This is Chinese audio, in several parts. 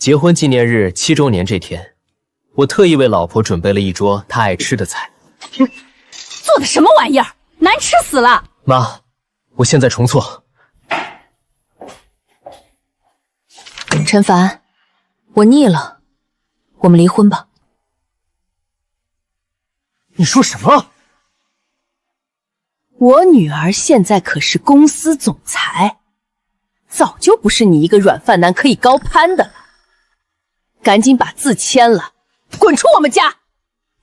结婚纪念日7周年这天，我特意为老婆准备了一桌她爱吃的菜。做的什么玩意儿，难吃死了！妈，我现在重做。陈凡，我腻了，我们离婚吧。你说什么？我女儿现在可是公司总裁，早就不是你一个软饭男可以高攀的了。赶紧把字签了，滚出我们家！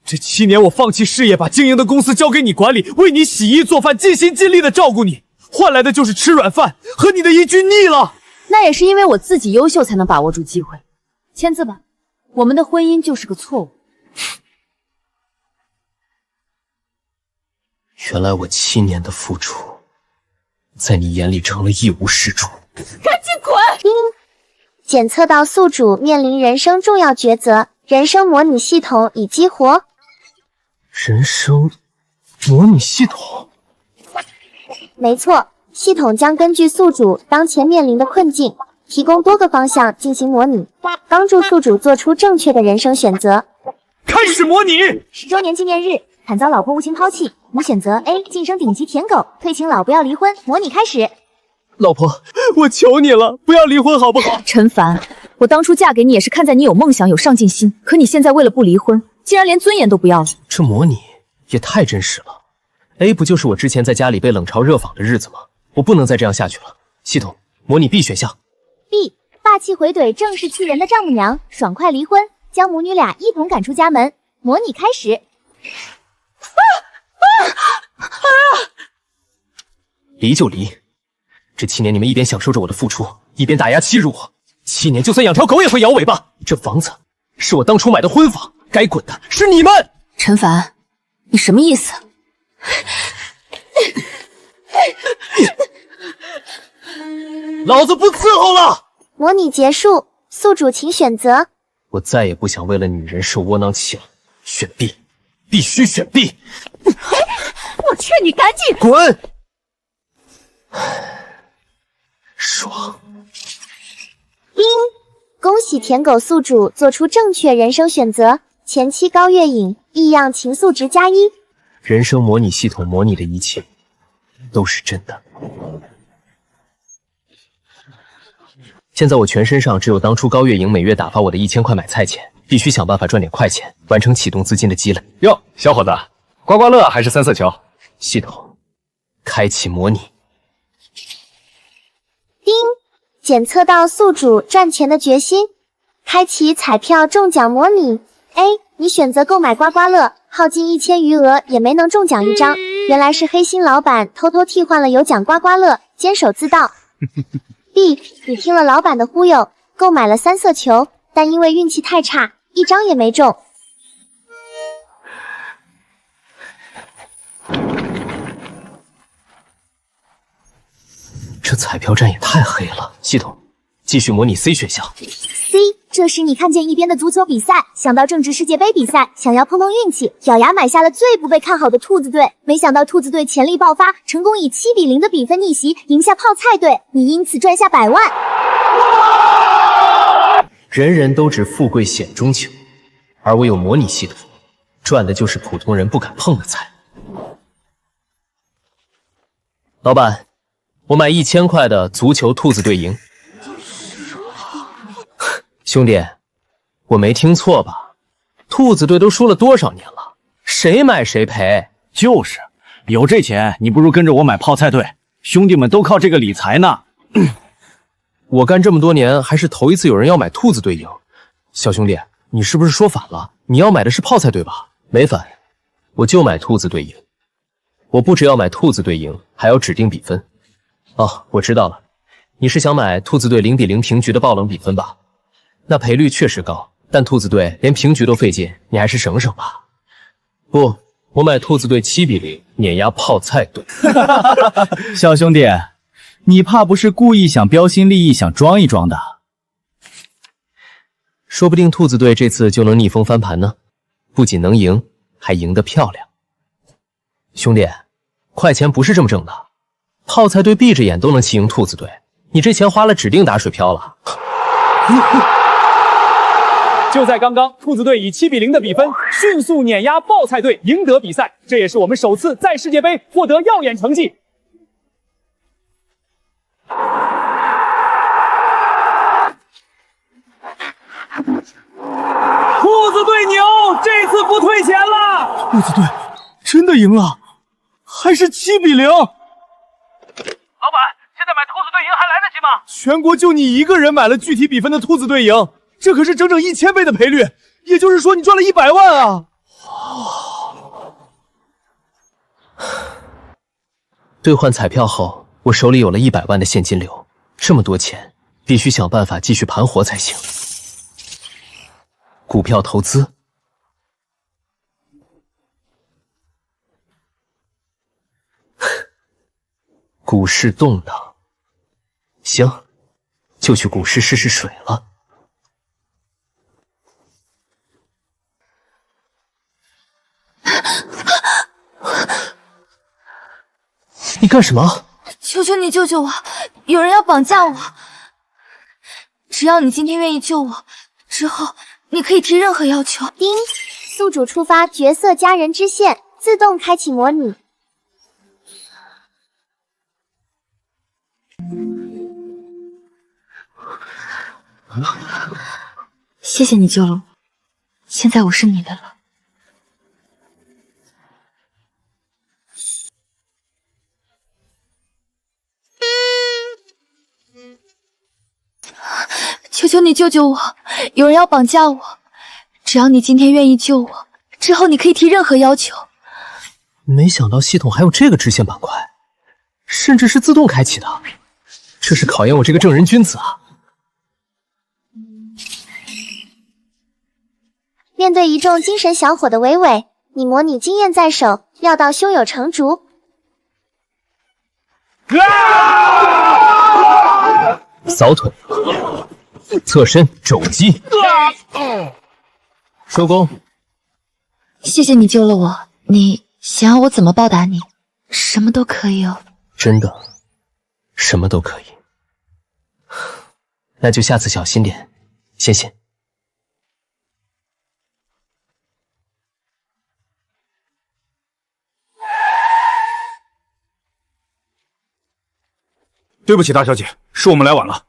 这7年我放弃事业，把经营的公司交给你管理，为你洗衣做饭，尽心尽力的照顾你，换来的就是吃软饭，和你的一句腻了。那也是因为我自己优秀，才能把握住机会。签字吧，我们的婚姻就是个错误。原来我7年的付出，在你眼里成了一无是处。赶紧滚！检测到宿主面临人生重要抉择，人生模拟系统已激活。人生模拟系统？没错，系统将根据宿主当前面临的困境，提供多个方向进行模拟，帮助宿主做出正确的人生选择。开始模拟。10周年纪念日，惨遭老婆无情抛弃，你选择 A 晋升顶级舔狗，退请老不要离婚。模拟开始。老婆，我求你了，不要离婚好不好？陈凡，我当初嫁给你也是看在你有梦想、有上进心，可你现在为了不离婚，竟然连尊严都不要了。这模拟也太真实了。A 不就是我之前在家里被冷嘲热讽的日子吗？我不能再这样下去了。系统，模拟 B 选项。B 霸气回怼正是气人的丈母娘，爽快离婚，将母女俩一同赶出家门。模拟开始。离就离，这7年你们一边享受着我的付出，一边打压欺辱我。7年就算养条狗也会摇尾巴。这房子是我当初买的婚房，该滚的是你们。陈凡，你什么意思？老子不伺候了！模拟结束，宿主请选择。我再也不想为了女人受窝囊气了，选 B， 必须选 B。我劝你赶紧滚！爽！恭喜舔狗宿主做出正确人生选择，前期高月影，异样情愫值+1。人生模拟系统模拟的一切都是真的。现在我全身上只有当初高月影每月打发我的1000块买菜钱，必须想办法赚点快钱，完成启动资金的积累。哟，小伙子，刮刮乐还是3色球？系统，开启模拟。叮，检测到宿主赚钱的决心，开启彩票中奖模拟。A 你选择购买刮刮乐，耗尽1000余额也没能中奖一张，原来是黑心老板偷偷替换了有奖刮刮乐，监守自盗。B 你听了老板的忽悠，购买了3色球，但因为运气太差，一张也没中。这彩票站也太黑了。系统，继续模拟 C 选项。C 这时你看见一边的足球比赛，想到正值世界杯比赛，想要碰碰运气，咬牙买下了最不被看好的兔子队。没想到兔子队潜力爆发，成功以7-0的比分逆袭，赢下泡菜队，你因此赚下100万。人人都知富贵险中求，而我有模拟系统，赚的就是普通人不敢碰的财。老板，我买1000块的足球兔子队赢。兄弟，我没听错吧？兔子队都输了多少年了？谁买谁赔。就是，有这钱，你不如跟着我买泡菜队，兄弟们都靠这个理财呢。我干这么多年，还是头一次有人要买兔子队赢。小兄弟，你是不是说反了？你要买的是泡菜队吧？没反，我就买兔子队赢。我不只要买兔子队赢，还要指定比分。哦，我知道了，你是想买兔子队0-0平局的爆冷比分吧？那赔率确实高，但兔子队连平局都费劲，你还是省省吧。不，我买兔子队7-0碾压泡菜队。小兄弟，你怕不是故意想标新立异，想装一装的？说不定兔子队这次就能逆风翻盘呢，不仅能赢，还赢得漂亮。兄弟，快钱不是这么挣的，泡菜队闭着眼都能气赢兔子队，你这钱花了指定打水漂了。就在刚刚，兔子队以7-0的比分迅速碾压爆菜队，赢得比赛。这也是我们首次在世界杯获得耀眼成绩。兔子队牛，这次不退钱了。兔子队真的赢了，还是7-0。老板，现在买兔子队赢还来得及吗？全国就你一个人买了具体比分的兔子队赢，这可是整整1000倍的赔率，也就是说你赚了100万啊！兑换彩票后，我手里有了100万的现金流，这么多钱，必须想办法继续盘活才行。股票投资，股市动荡，行，就去股市试试水了。你干什么？求求你救救我！有人要绑架我！只要你今天愿意救我，之后你可以提任何要求。叮，宿主触发角色家人支线，自动开启模拟。谢谢你救了我，现在我是你的了。求求你救救我！有人要绑架我，只要你今天愿意救我，之后你可以提任何要求。没想到系统还有这个支线板块，甚至是自动开启的，这是考验我这个正人君子啊！面对一众精神小伙的伟伟，你模拟经验在手，料到胸有成竹。扫腿，侧身肘击，收工。谢谢你救了我，你想要我怎么报答你？什么都可以哦。真的，什么都可以。那就下次小心点，谢谢。对不起，大小姐，是我们来晚了。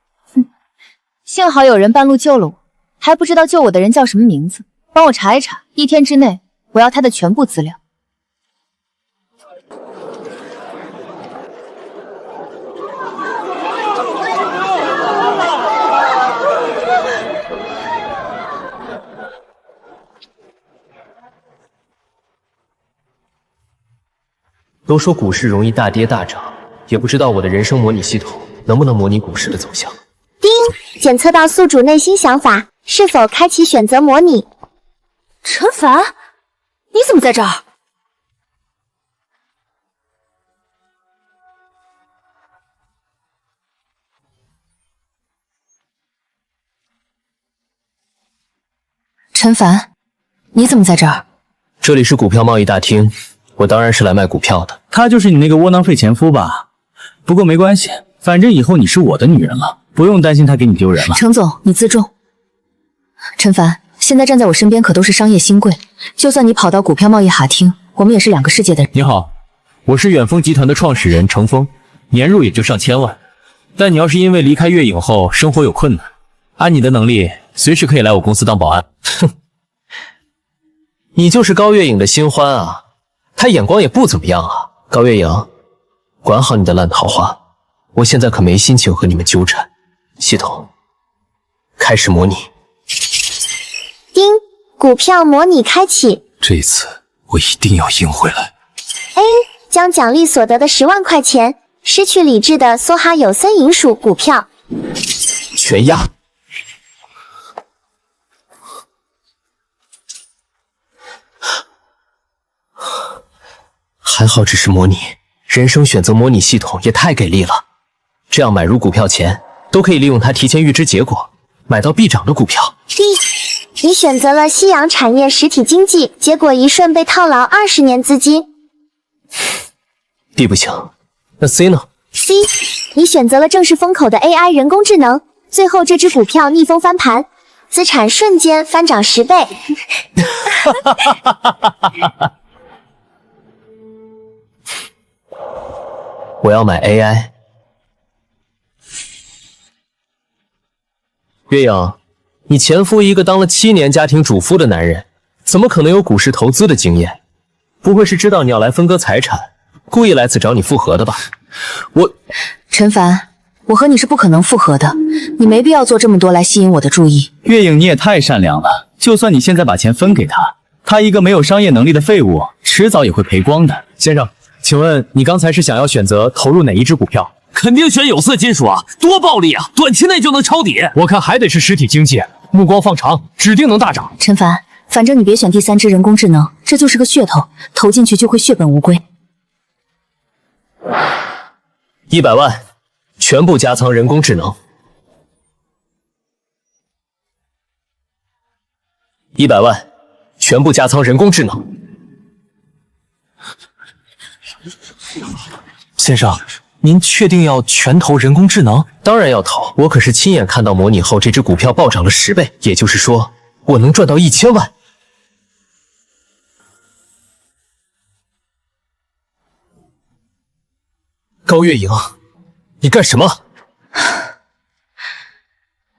幸好有人半路救了我，还不知道救我的人叫什么名字，帮我查一查，1天之内我要他的全部资料。都说股市容易大跌大涨，也不知道我的人生模拟系统能不能模拟股市的走向。叮，检测到宿主内心想法，是否开启选择模拟？陈凡，你怎么在这儿？陈凡，你怎么在这儿？这里是股票贸易大厅，我当然是来卖股票的。他就是你那个窝囊废前夫吧？不过没关系，反正以后你是我的女人了，不用担心他给你丢人了。程总，你自重。陈凡，现在站在我身边可都是商业新贵，就算你跑到股票贸易哈厅，我们也是2个世界的人。你好，我是远峰集团的创始人程峰，年入也就上千万。但你要是因为离开月影后生活有困难，按你的能力，随时可以来我公司当保安。哼，你就是高月影的新欢啊，他眼光也不怎么样啊。高月影，管好你的烂桃花，我现在可没心情和你们纠缠。系统，开始模拟。叮，股票模拟开启。这一次我一定要赢回来。A， 将奖励所得的10万块钱，失去理智的梭哈有森银属股票全压。还好只是模拟，人生选择模拟系统也太给力了。这样买入股票前，都可以利用它提前预知结果，买到必涨的股票。D， 你选择了夕阳产业实体经济，结果一瞬被套牢20年资金。D 不行，那 C 呢？ C， 你选择了正是风口的 AI 人工智能，最后这只股票逆风翻盘，资产瞬间翻涨10倍。我要买 AI。月影，你前夫一个当了7年家庭主妇的男人，怎么可能有股市投资的经验？不会是知道你要来分割财产，故意来此找你复合的吧？陈凡，我和你是不可能复合的，你没必要做这么多来吸引我的注意。月影，你也太善良了，就算你现在把钱分给他，他一个没有商业能力的废物，迟早也会赔光的。先生，请问你刚才是想要选择投入哪一只股票？肯定选有色金属啊，多暴利啊，短期内就能抄底。我看还得是实体经济，目光放长，指定能大涨。陈凡，反正你别选第3只人工智能，这就是个噱头，投进去就会血本无归。100万，全部加仓人工智能。100万，全部加仓人工智能。先生，您确定要全投人工智能？当然要投，我可是亲眼看到模拟后这只股票暴涨了10倍，也就是说，我能赚到1000万。高月莹，你干什么？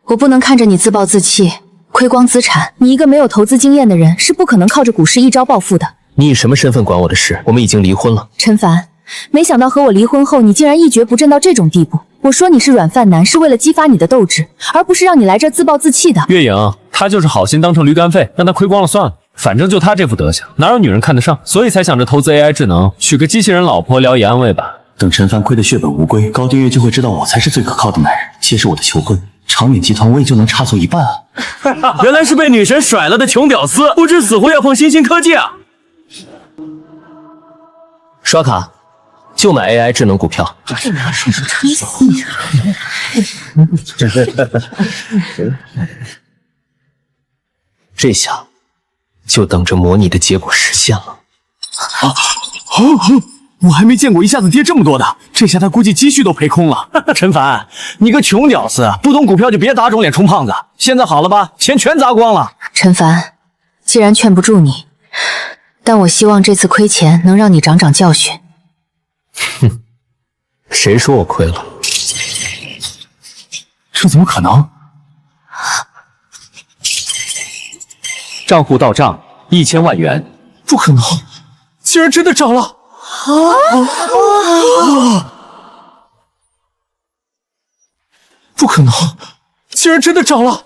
我不能看着你自暴自弃，亏光资产。你一个没有投资经验的人，是不可能靠着股市一朝暴富的。你以什么身份管我的事？我们已经离婚了。陈凡，没想到和我离婚后，你竟然一蹶不振到这种地步。我说你是软饭男，是为了激发你的斗志，而不是让你来这自暴自弃的。月影，他就是好心当成驴肝肺，让他亏光了算了。反正就他这副德行，哪有女人看得上？所以才想着投资 AI 智能，娶个机器人老婆聊以安慰吧。等陈凡亏得血本无归，高定月就会知道我才是最可靠的男人。届时我的求婚，长远集团我也就能插足一半啊！原来是被女神甩了的穷屌丝，不知死活要碰新兴科技啊！刷卡就买 AI 智能股票。这下就等着模拟的结果实现了。我还没见过一下子跌这么多的，这下他估计积蓄都赔空了。陈凡，你个穷屌丝，不懂股票就别打肿脸充胖子。现在好了吧，钱全砸光了。陈凡，既然劝不住你，但我希望这次亏钱能让你长长教训。哼，谁说我亏了？这怎么可能？账户到账1000万元，不可能，竟然真的涨了！不可能，竟然真的涨了！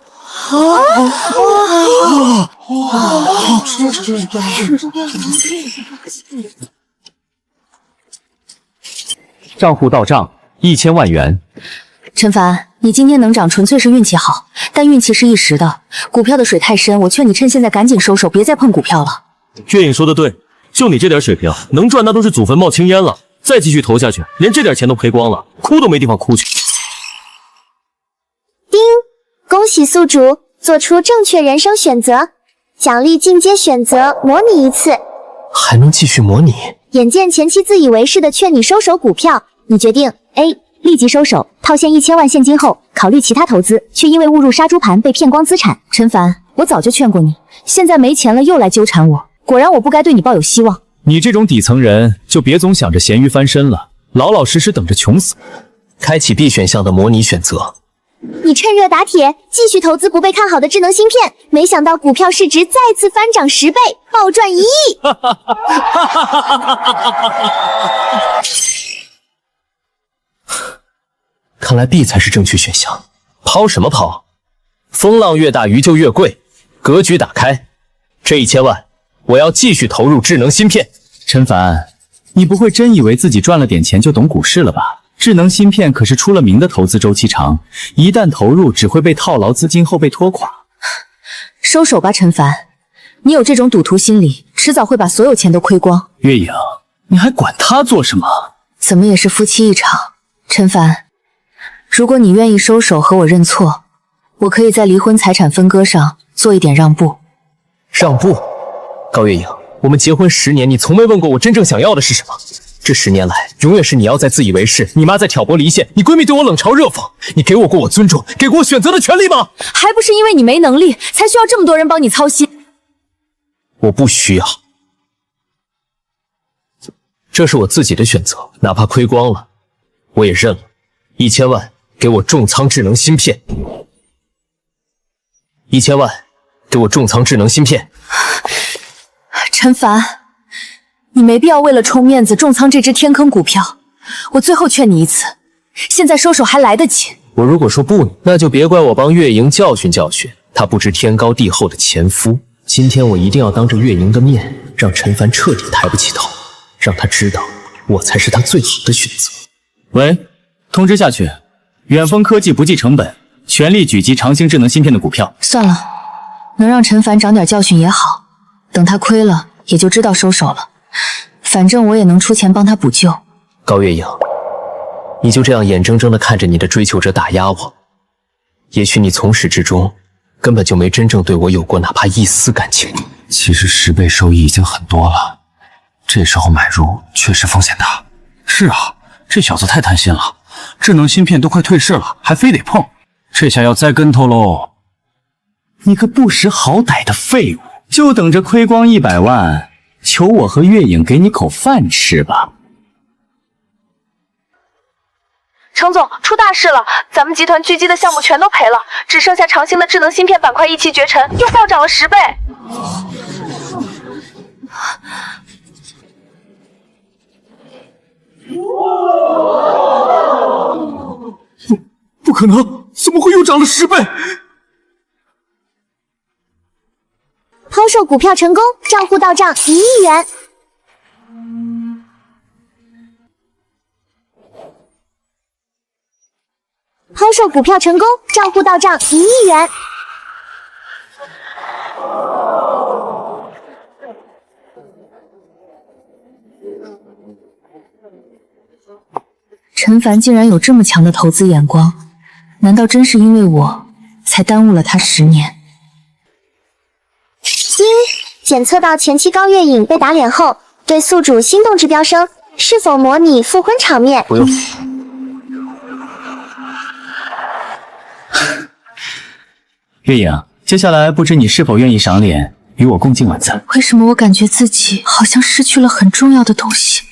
账户到账1000万元。陈凡，你今天能涨纯粹是运气好，但运气是一时的，股票的水太深，我劝你趁现在赶紧收手，别再碰股票了。月影说的对，就你这点水平，能赚那都是祖坟冒青烟了。再继续投下去，连这点钱都赔光了，哭都没地方哭去。叮，恭喜宿主做出正确人生选择，奖励进阶选择模拟1次。还能继续模拟？眼见前妻自以为是的劝你收手股票，你决定 A 立即收手，套现1000万现金后考虑其他投资，却因为误入杀猪盘被骗光资产。陈凡，我早就劝过你，现在没钱了又来纠缠我，果然我不该对你抱有希望。你这种底层人就别总想着咸鱼翻身了，老老实实等着穷死。开启 B 选项的模拟选择。你趁热打铁，继续投资不被看好的智能芯片，没想到股票市值再次翻涨10倍，暴赚1亿。看来 B 才是正确选项。抛什么抛？风浪越大鱼就越贵，格局打开。这1000万，我要继续投入智能芯片。陈凡，你不会真以为自己赚了点钱就懂股市了吧？智能芯片可是出了名的投资周期长，一旦投入只会被套牢资金后被拖垮。收手吧，陈凡，你有这种赌徒心理，迟早会把所有钱都亏光。月影，你还管他做什么？怎么也是夫妻一场。陈凡，如果你愿意收手和我认错，我可以在离婚财产分割上做一点让步。让步？高月影，我们结婚10年，你从没问过我真正想要的是什么。这10年来，永远是你要在自以为是，你妈在挑拨离间，你闺蜜对我冷嘲热讽。你给我过我尊重，给过我选择的权利吗？还不是因为你没能力，才需要这么多人帮你操心。我不需要，这是我自己的选择，哪怕亏光了，我也认了。1000万给我重仓智能芯片，1000万给我重仓智能芯片。陈凡。你没必要为了充面子重仓这只天坑股票，我最后劝你一次，现在收手还来得及。我如果说不，那就别怪我帮月莹教训教训她不知天高地厚的前夫。今天我一定要当着月莹的面，让陈凡彻底抬不起头，让他知道我才是他最好的选择。喂，通知下去，远峰科技不计成本，全力狙击长兴智能芯片的股票。算了，能让陈凡长点教训也好，等他亏了也就知道收手了。反正我也能出钱帮他补救。高月莹，你就这样眼睁睁地看着你的追求者打压我，也许你从始至终根本就没真正对我有过哪怕一丝感情。其实10倍收益已经很多了，这时候买入确实风险大。是啊，这小子太贪心了，智能芯片都快退市了，还非得碰，这下要栽跟头喽。你个不识好歹的废物，就等着亏光100万，求我和月影给你口饭吃吧。程总，出大事了！咱们集团狙击的项目全都赔了，只剩下长兴的智能芯片板块一骑绝尘，又暴涨了10倍。不可能，怎么会又涨了10倍？抛售股票成功，账户到账1亿元。抛售股票成功，账户到账1亿元。陈凡竟然有这么强的投资眼光，难道真是因为我才耽误了他10年？检测到前期高月影被打脸后，对宿主心动值飙升，是否模拟复婚场面？不用。月影，接下来不知你是否愿意赏脸与我共进晚餐？为什么我感觉自己好像失去了很重要的东西？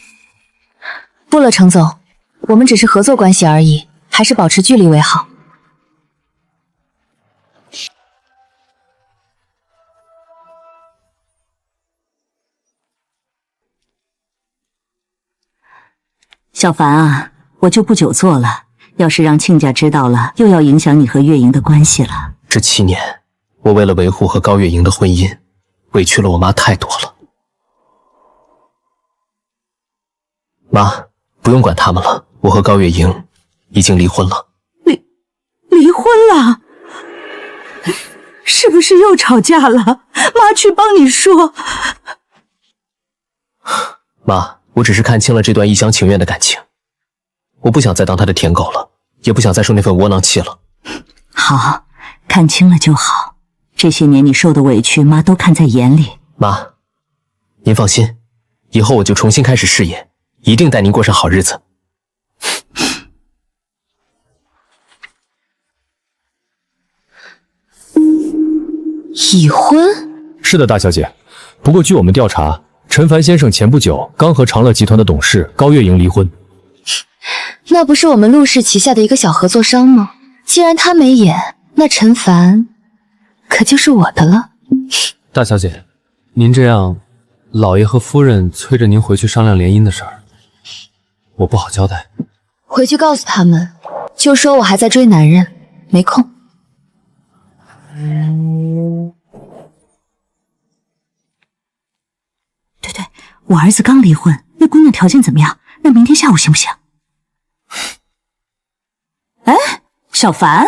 不了，程总，我们只是合作关系而已，还是保持距离为好。小凡啊，我就不久做了，要是让亲家知道了，又要影响你和月莹的关系了。这7年，我为了维护和高月莹的婚姻，委屈了我妈太多了。妈，不用管他们了，我和高月莹已经离婚了。离婚了？是不是又吵架了？妈去帮你说。妈，我只是看清了这段一厢情愿的感情，我不想再当他的舔狗了，也不想再受那份窝囊气了。好，看清了就好。这些年你受的委屈，妈都看在眼里。妈，您放心，以后我就重新开始事业，一定带您过上好日子。已婚？是的，大小姐。不过据我们调查，陈凡先生前不久刚和长乐集团的董事高月莹离婚。那不是我们陆氏旗下的一个小合作商吗？既然他没演，那陈凡可就是我的了。大小姐，您这样，老爷和夫人催着您回去商量联姻的事儿，我不好交代。回去告诉他们，就说我还在追男人，没空。对，我儿子刚离婚，那姑娘条件怎么样？那明天下午行不行？哎，小凡，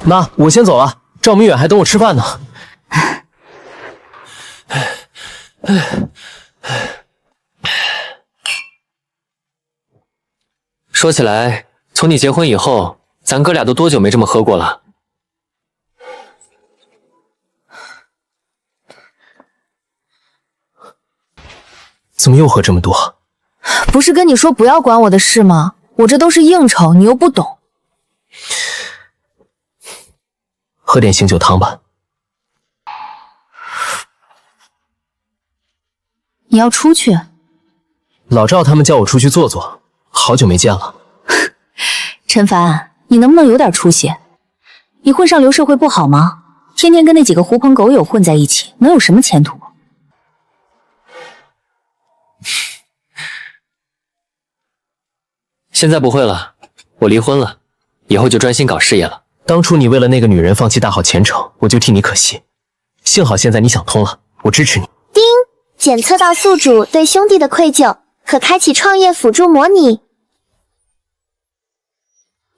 妈，我先走了，赵明远还等我吃饭呢。说起来，从你结婚以后，咱哥俩都多久没这么喝过了？怎么又喝这么多？不是跟你说不要管我的事吗？我这都是应酬，你又不懂。喝点醒酒汤吧。你要出去？老赵他们叫我出去坐坐，好久没见了。陈凡，你能不能有点出息？你混上流社会不好吗？天天跟那几个狐朋狗友混在一起，能有什么前途？现在不会了，我离婚了，以后就专心搞事业了。当初你为了那个女人放弃大好前程，我就替你可惜。幸好现在你想通了，我支持你。叮，检测到宿主对兄弟的愧疚，可开启创业辅助模拟。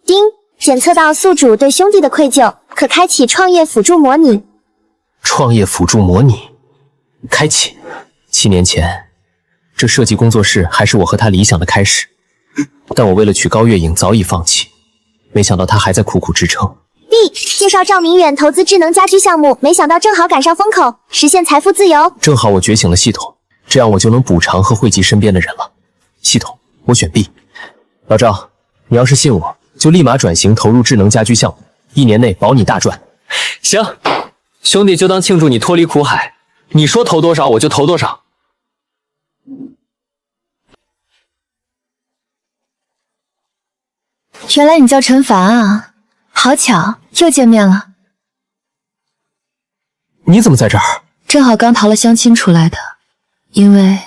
叮，检测到宿主对兄弟的愧疚，可开启创业辅助模拟。创业辅助模拟开启。7年前，这设计工作室还是我和他理想的开始，但我为了娶高月影早已放弃，没想到他还在苦苦支撑。B， 介绍赵明远投资智能家居项目，没想到正好赶上风口，实现财富自由。正好我觉醒了系统，这样我就能补偿和惠及身边的人了。系统，我选 B。老赵，你要是信我，就立马转型投入智能家居项目，1年内保你大赚。行，兄弟就当庆祝你脱离苦海，你说投多少我就投多少。原来你叫陈凡啊，好巧，又见面了。你怎么在这儿？正好刚逃了相亲出来的，因为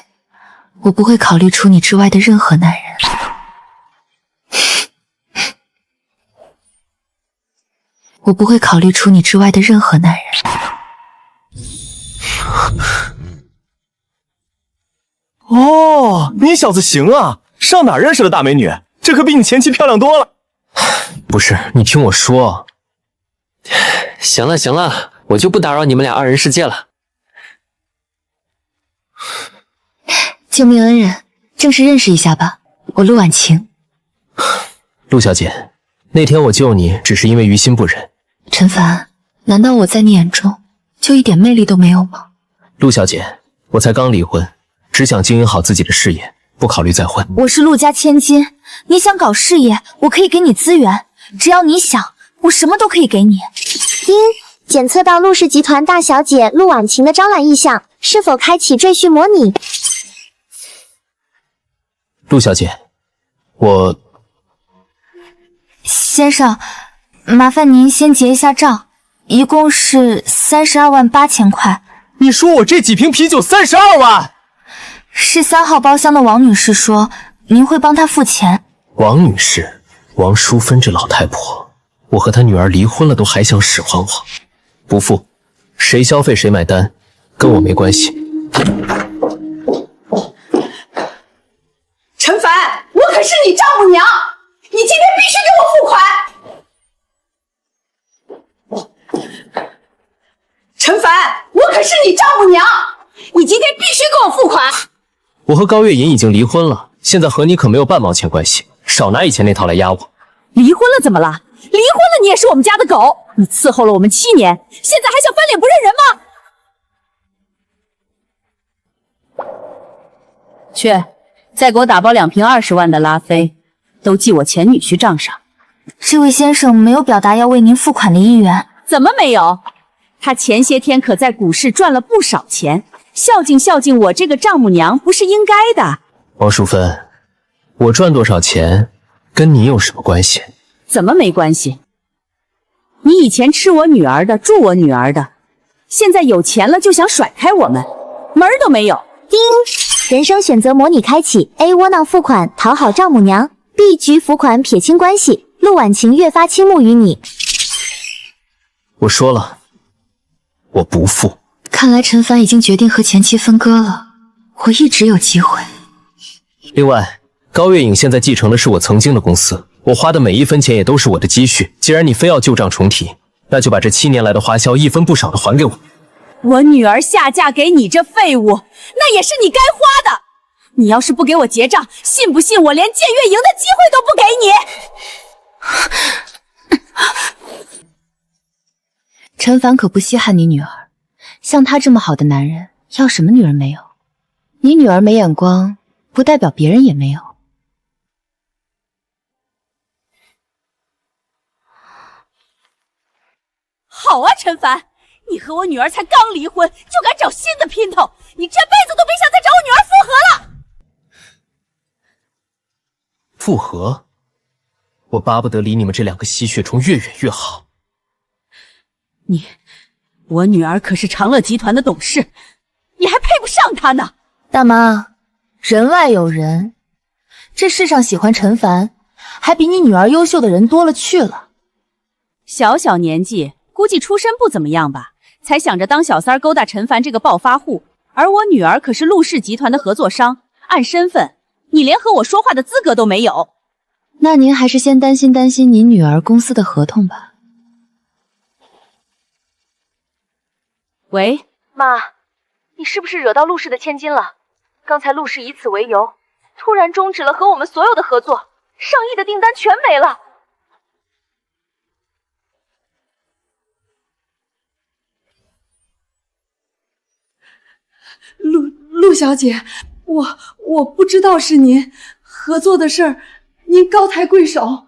我不会考虑除你之外的任何男人。我不会考虑除你之外的任何男人。哦，你小子行啊，上哪儿认识的大美女？这可比你前妻漂亮多了。不是，你听我说。行了行了，我就不打扰你们俩二人世界了。救命恩人，正式认识一下吧，我陆婉晴。陆小姐，那天我救你只是因为于心不忍。陈凡，难道我在你眼中就一点魅力都没有吗？陆小姐，我才刚离婚，只想经营好自己的事业，不考虑再婚。我是陆家千金，你想搞事业，我可以给你资源，只要你想，我什么都可以给你。叮，检测到陆氏集团大小姐陆婉晴的招揽意向，是否开启赘婿模拟？陆小姐，先生，麻烦您先结一下账，一共是32万8千块。你说我这几瓶啤酒32万？是3号包厢的王女士说您会帮她付钱。王女士，王淑芬这老太婆，我和她女儿离婚了都还想使唤我，不付，谁消费谁买单，跟我没关系。陈凡，我可是你丈母娘，你今天必须给我付款。陈凡，我可是你丈母娘，你今天必须给我付款。我和高月银已经离婚了，现在和你可没有半毛钱关系，少拿以前那套来压我。离婚了怎么了？离婚了你也是我们家的狗，你伺候了我们7年，现在还想翻脸不认人吗？去，再给我打包2瓶20万的拉菲，都记我前女婿账上。这位先生没有表达要为您付款的意愿。怎么没有？他前些天可在股市赚了不少钱，孝敬孝敬我这个丈母娘不是应该的。王淑芬，我赚多少钱跟你有什么关系？怎么没关系？你以前吃我女儿的，住我女儿的，现在有钱了就想甩开我们，门儿都没有。叮，人生选择模拟开启。A 窝囊付款讨好丈母娘， B 局付款撇清关系，陆婉晴越发倾慕于你。我说了，我不付。看来陈凡已经决定和前妻分割了，我一直有机会。另外，高月影现在继承的是我曾经的公司，我花的每一分钱也都是我的积蓄。既然你非要旧账重提，那就把这7年来的花销一分不少的还给我。我女儿下嫁给你这废物，那也是你该花的。你要是不给我结账，信不信我连见月营的机会都不给你？陈凡可不稀罕你女儿，像他这么好的男人，要什么女人没有？你女儿没眼光，不代表别人也没有。好啊，陈凡，你和我女儿才刚离婚，就敢找新的姘头，你这辈子都别想再找我女儿复合了。复合？我巴不得离你们这两个吸血虫越远越好。我女儿可是长乐集团的董事，你还配不上她呢。大妈，人外有人，这世上喜欢陈凡，还比你女儿优秀的人多了去了。小小年纪，估计出身不怎么样吧，才想着当小三儿勾搭陈凡这个暴发户。而我女儿可是陆氏集团的合作商，按身份，你连和我说话的资格都没有。那您还是先担心您女儿公司的合同吧。喂，妈，你是不是惹到陆氏的千金了？刚才陆氏以此为由，突然终止了和我们所有的合作，上亿的订单全没了。陆小姐，我不知道是您合作的事儿，您高抬贵手。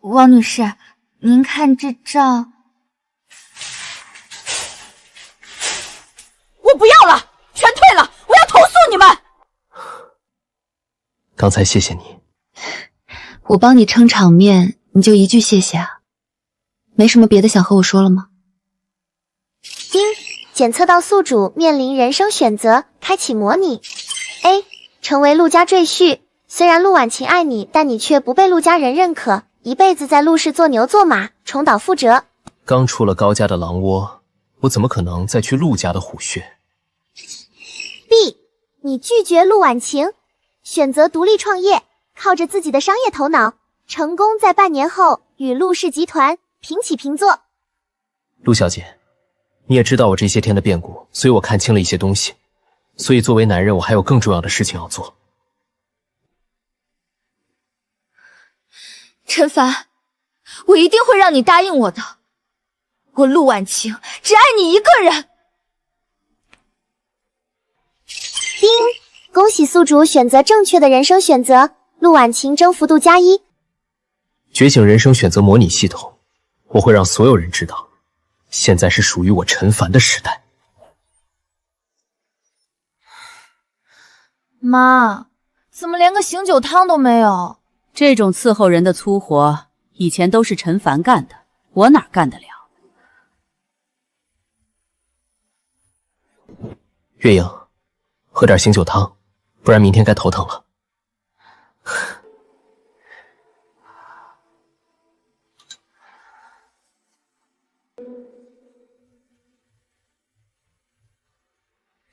王女士，您看这账。我不要了，全退了，我要投诉你们。刚才谢谢你，我帮你撑场面，你就一句谢谢啊？没什么别的想和我说了吗？丁，检测到宿主面临人生选择，开启模拟。A. 成为陆家赘婿，虽然陆婉晴爱你，但你却不被陆家人认可，一辈子在陆氏做牛做马，重蹈覆辙。刚出了高家的狼窝，我怎么可能再去陆家的虎穴？ B. 你拒绝陆婉晴，选择独立创业，靠着自己的商业头脑，成功在半年后与陆氏集团平起平坐。陆小姐，你也知道我这些天的变故，所以我看清了一些东西，所以作为男人，我还有更重要的事情要做。陈凡，我一定会让你答应我的。我陆婉晴只爱你一个人。丁，恭喜宿主选择正确的人生选择，陆婉晴征服度+1。觉醒人生选择模拟系统，我会让所有人知道，现在是属于我陈凡的时代。妈，怎么连个醒酒汤都没有？这种伺候人的粗活，以前都是陈凡干的，我哪干得了？月影，喝点醒酒汤，不然明天该头疼了。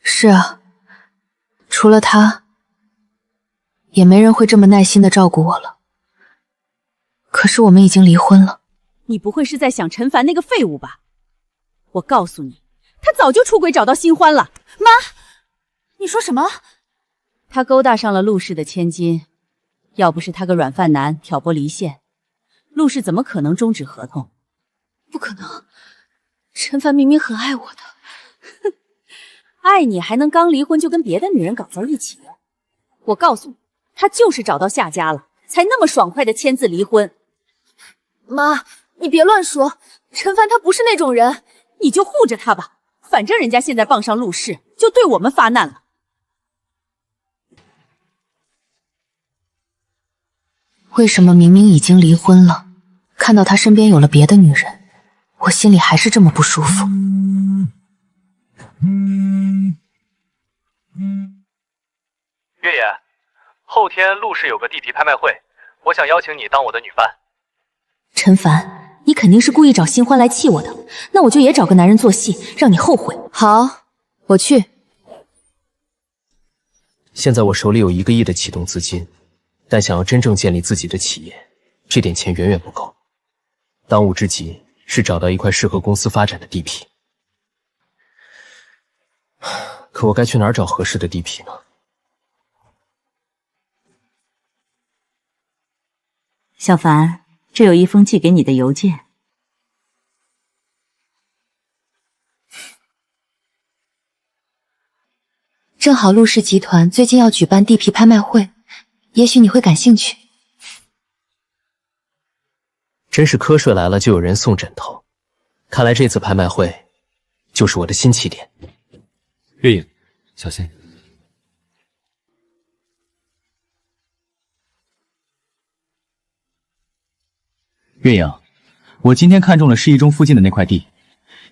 是啊，除了他，也没人会这么耐心的照顾我了。可是我们已经离婚了。你不会是在想陈凡那个废物吧？我告诉你，他早就出轨找到新欢了。妈，你说什么？他勾搭上了陆氏的千金，要不是他个软饭男挑拨离间，陆氏怎么可能终止合同？不可能，陈凡明明很爱我的。爱你还能刚离婚就跟别的女人搞在一起？我告诉你，他就是找到下家了，才那么爽快的签字离婚。妈，你别乱说，陈凡他不是那种人。你就护着他吧，反正人家现在傍上陆氏，就对我们发难了。为什么明明已经离婚了，看到他身边有了别的女人，我心里还是这么不舒服？月野，后天陆氏有个地皮拍卖会，我想邀请你当我的女伴。陈凡，你肯定是故意找新欢来气我的，那我就也找个男人做戏，让你后悔。好，我去。现在我手里有1个亿的启动资金，但想要真正建立自己的企业，这点钱远远不够。当务之急是找到一块适合公司发展的地皮。可我该去哪儿找合适的地皮呢？小凡，这有一封寄给你的邮件。正好陆氏集团最近要举办地皮拍卖会，也许你会感兴趣。真是瞌睡来了就有人送枕头，看来这次拍卖会就是我的新起点。月影，小心。月影，我今天看中了市一中附近的那块地，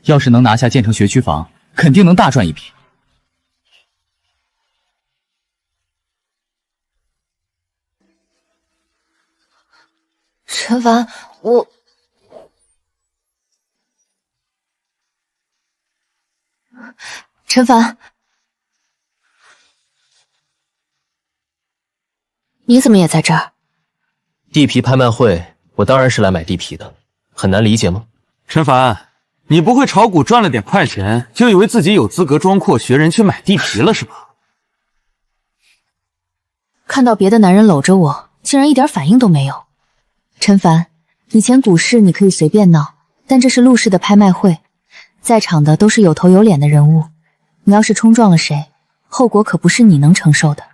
要是能拿下建成学区房，肯定能大赚一笔。陈凡，陈凡，你怎么也在这儿？地皮拍卖会，我当然是来买地皮的，很难理解吗？陈凡，你不会炒股赚了点快钱，就以为自己有资格装阔学人去买地皮了是吧？看到别的男人搂着我，竟然一点反应都没有。陈凡，以前股市你可以随便闹，但这是陆氏的拍卖会，在场的都是有头有脸的人物，你要是冲撞了谁，后果可不是你能承受的。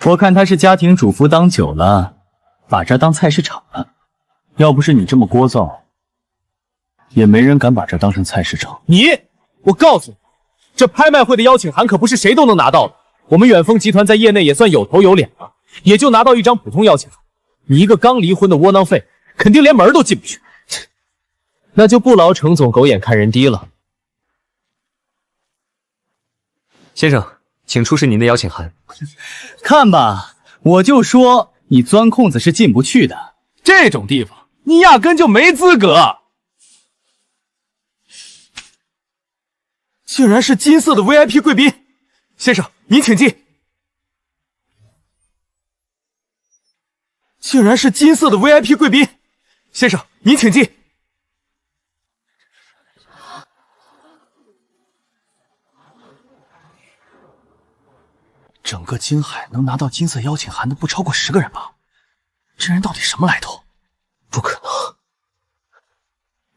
我看他是家庭主妇当久了，把这当菜市场了。要不是你这么聒噪，也没人敢把这当成菜市场。我告诉你，这拍卖会的邀请函可不是谁都能拿到的。我们远丰集团在业内也算有头有脸了，也就拿到一张普通邀请函。你一个刚离婚的窝囊废，肯定连门都进不去。那就不劳程总狗眼看人低了。先生，请出示您的邀请函。看吧，我就说你钻空子是进不去的，这种地方你压根就没资格。竟然是金色的 VIP 贵宾，先生您请进。竟然是金色的 VIP 贵宾，先生您请进。整个金海能拿到金色邀请函的不超过10个人吧？这人到底什么来头？不可能！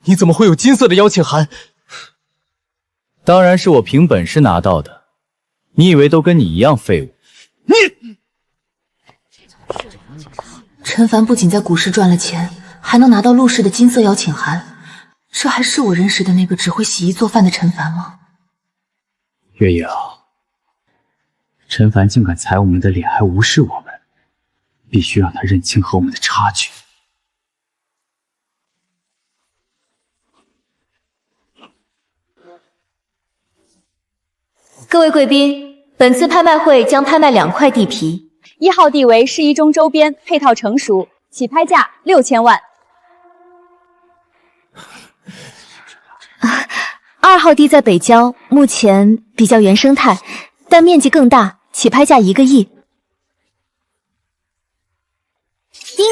你怎么会有金色的邀请函？当然是我凭本事拿到的，你以为都跟你一样废物？你！陈凡不仅在股市赚了钱，还能拿到陆氏的金色邀请函，这还是我认识的那个只会洗衣做饭的陈凡吗？月影，陈凡竟敢踩我们的脸，还无视我们，必须让他认清和我们的差距。各位贵宾，本次拍卖会将拍卖2块地皮，1号地为市一中周边，配套成熟，起拍价6000万。2号地在北郊，目前比较原生态，但面积更大，起拍价1个亿。叮，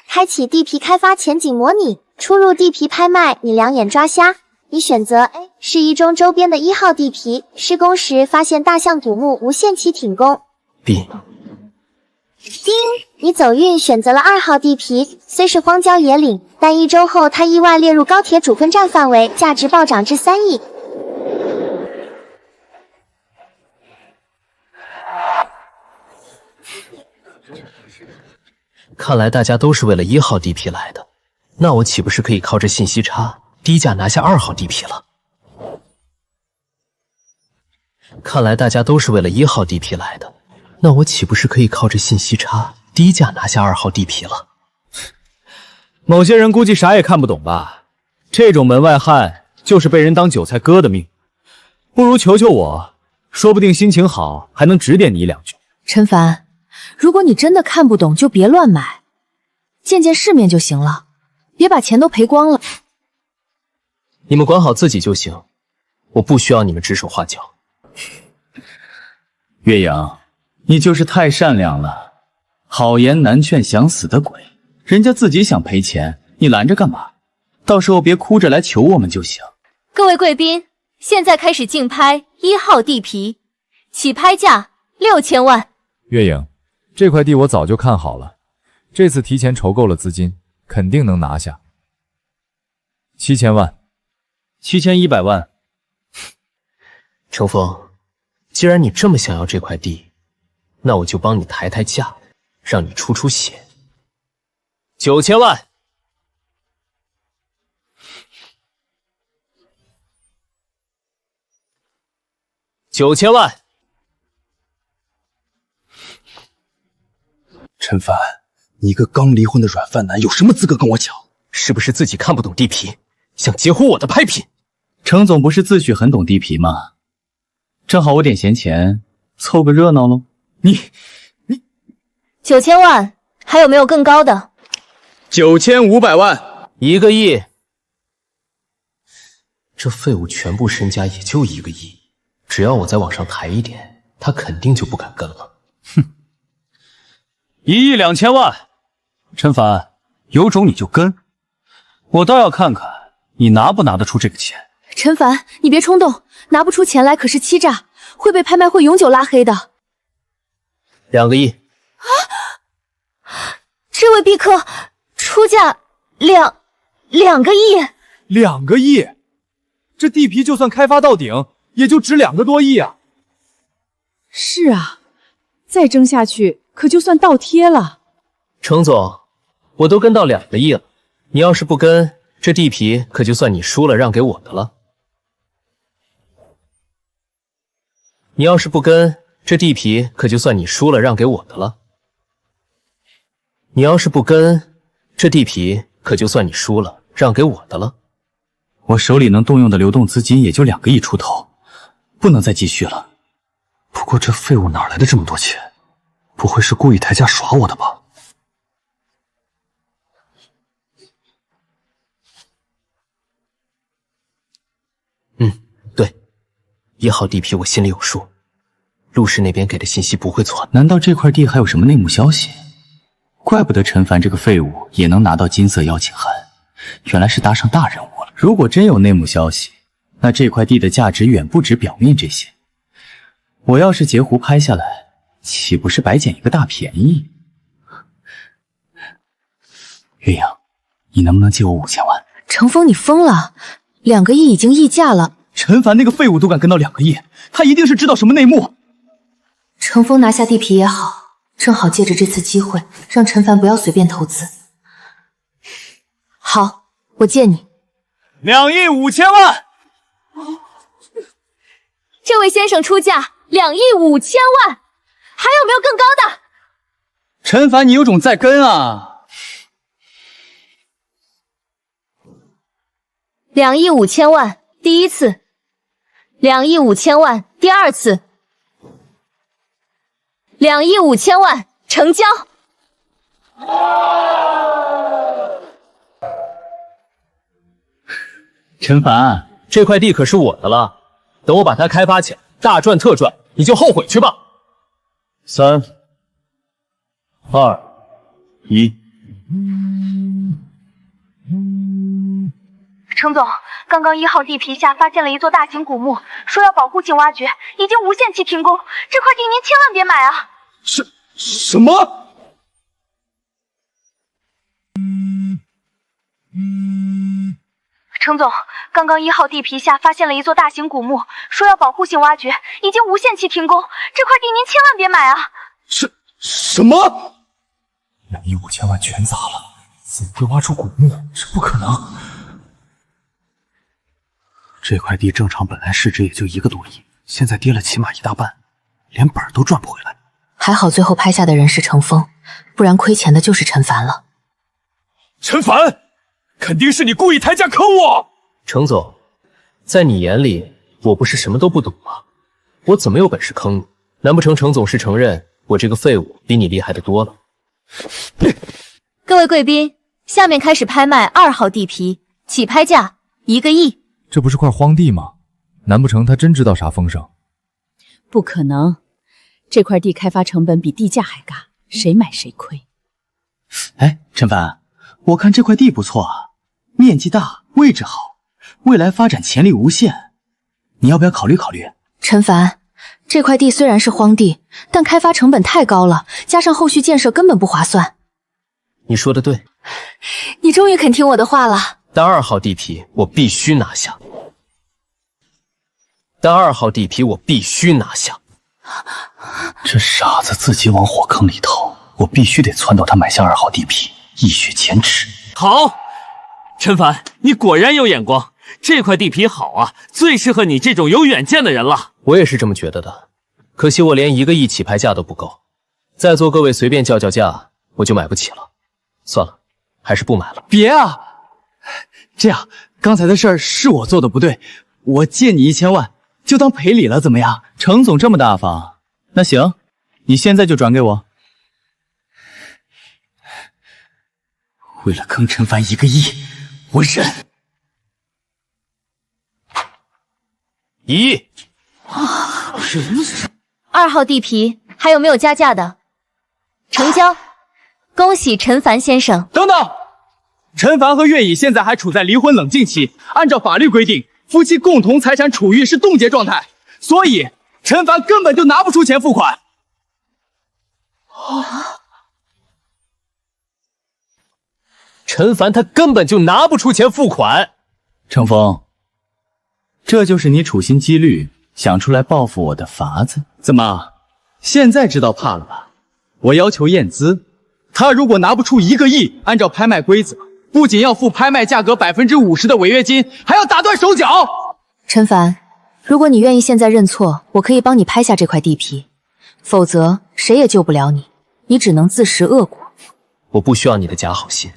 开启地皮开发前景模拟，出入地皮拍卖，你两眼抓瞎。你选择 A， 市一中周边的1号地皮，施工时发现大象古墓无限期停工。B。叮，你走运选择了2号地皮，虽是荒郊野岭，但1周后它意外列入高铁主昆站范围，价值暴涨至3亿。看来大家都是为了1号地皮来的，那我岂不是可以靠着信息差低价拿下2号地皮了？看来大家都是为了1号地皮来的，那我岂不是可以靠着信息差低价拿下2号地皮了？某些人估计啥也看不懂吧？这种门外汉就是被人当韭菜割的命，不如求求我，说不定心情好还能指点你2句。陈凡，如果你真的看不懂，就别乱买，见见世面就行了，别把钱都赔光了。你们管好自己就行，我不需要你们指手画脚。月影，你就是太善良了，好言难劝想死的鬼，人家自己想赔钱，你拦着干嘛？到时候别哭着来求我们就行。各位贵宾，现在开始竞拍1号地皮，起拍价6000万。月影，这块地我早就看好了，这次提前筹够了资金，肯定能拿下。7000万，7100万。程峰，既然你这么想要这块地，那我就帮你抬抬价，让你出出血。9000万。9000万。陈凡，你一个刚离婚的软饭男，有什么资格跟我抢？是不是自己看不懂地皮，想截胡我的拍品？程总不是自诩很懂地皮吗？正好我点闲钱，凑个热闹喽。你9000万，还有没有更高的？9500万，1个亿。这废物全部身家也就1个亿，只要我再往上抬一点，他肯定就不敢跟了。哼，1亿2000万，陈凡，有种你就跟，我倒要看看你拿不拿得出这个钱。陈凡，你别冲动，拿不出钱来可是欺诈，会被拍卖会永久拉黑的。2个亿。啊！这位宾客出价2个亿，2个亿，这地皮就算开发到顶，也就值2个多亿啊！是啊，再争下去可就算倒贴了。程总，我都跟到2个亿了，你要是不跟，这地皮可就算你输了让给我的了。你要是不跟，这地皮可就算你输了让给我的了。你要是不跟，这地皮可就算你输了让给我的了。我手里能动用的流动资金也就2个亿出头，不能再继续了。不过这废物哪来的这么多钱？不会是故意抬价耍我的吧？对，1号地皮我心里有数，陆氏那边给的信息不会错。难道这块地还有什么内幕消息？怪不得陈凡这个废物也能拿到金色邀请函，原来是搭上大人物了。如果真有内幕消息，那这块地的价值远不止表面这些。我要是截胡拍下来，岂不是白捡一个大便宜？月影，你能不能借我5000万？程峰，你疯了？2个亿已经溢价了。陈凡那个废物都敢跟到2个亿，他一定是知道什么内幕。程峰拿下地皮也好，正好借着这次机会，让陈凡不要随便投资。好，我借你2亿5000万。这位先生出价2亿5000万，还有没有更高的？陈凡，你有种再跟啊！2亿5000万，第一次；2亿5000万，第二次；2亿5000万，成交。陈凡，这块地可是我的了，等我把它开发起来，大赚特赚，你就后悔去吧。3、2、1。程总，刚刚1号地皮下发现了一座大型古墓，说要保护性挖掘，已经无限期停工。这块地您千万别买啊！什么？程总，刚刚1号地皮下发现了一座大型古墓，说要保护性挖掘，已经无限期停工。这块地您千万别买啊！什么？2亿5000万全砸了，怎么会挖出古墓？这不可能！这块地正常本来市值也就1个多亿，现在跌了起码1大半，连本都赚不回来。还好最后拍下的人是程峰，不然亏钱的就是陈凡了。陈凡，肯定是你故意抬价坑我！程总，在你眼里，我不是什么都不懂吗？我怎么有本事坑你？难不成程总是承认我这个废物比你厉害的多了？各位贵宾，下面开始拍卖2号地皮，起拍价1个亿。这不是块荒地吗？难不成他真知道啥风声？不可能，这块地开发成本比地价还高，谁买谁亏。哎，陈凡，我看这块地不错啊，面积大，位置好，未来发展潜力无限，你要不要考虑考虑？陈凡，这块地虽然是荒地，但开发成本太高了，加上后续建设根本不划算。你说的对，你终于肯听我的话了。但2号地皮我必须拿下。但2号地皮我必须拿下。这傻子自己往火坑里投，我必须得撺掇他买下2号地皮，一雪前耻。好，陈凡，你果然有眼光，这块地皮好啊，最适合你这种有远见的人了。我也是这么觉得的，可惜我连1个亿起拍价都不够，在座各位随便叫价，我就买不起了。算了，还是不买了。别啊！这样，刚才的事儿是我做的不对，我借你1000万，就当赔礼了，怎么样？程总这么大方，那行，你现在就转给我。为了坑陈凡1个亿，我忍。1亿。2号地皮还有没有加价的？成交！恭喜陈凡先生。等等，陈凡和月乙现在还处在离婚冷静期，按照法律规定，夫妻共同财产处于是冻结状态，所以陈凡根本就拿不出钱付款。陈凡他根本就拿不出钱付款。程峰，这就是你处心积虑想出来报复我的法子？怎么，现在知道怕了吧？我要求验资，他如果拿不出1个亿，按照拍卖规则，不仅要付拍卖价格50%的违约金，还要打断手脚。陈凡，如果你愿意现在认错，我可以帮你拍下这块地皮，否则谁也救不了你，你只能自食恶果。我不需要你的假好心。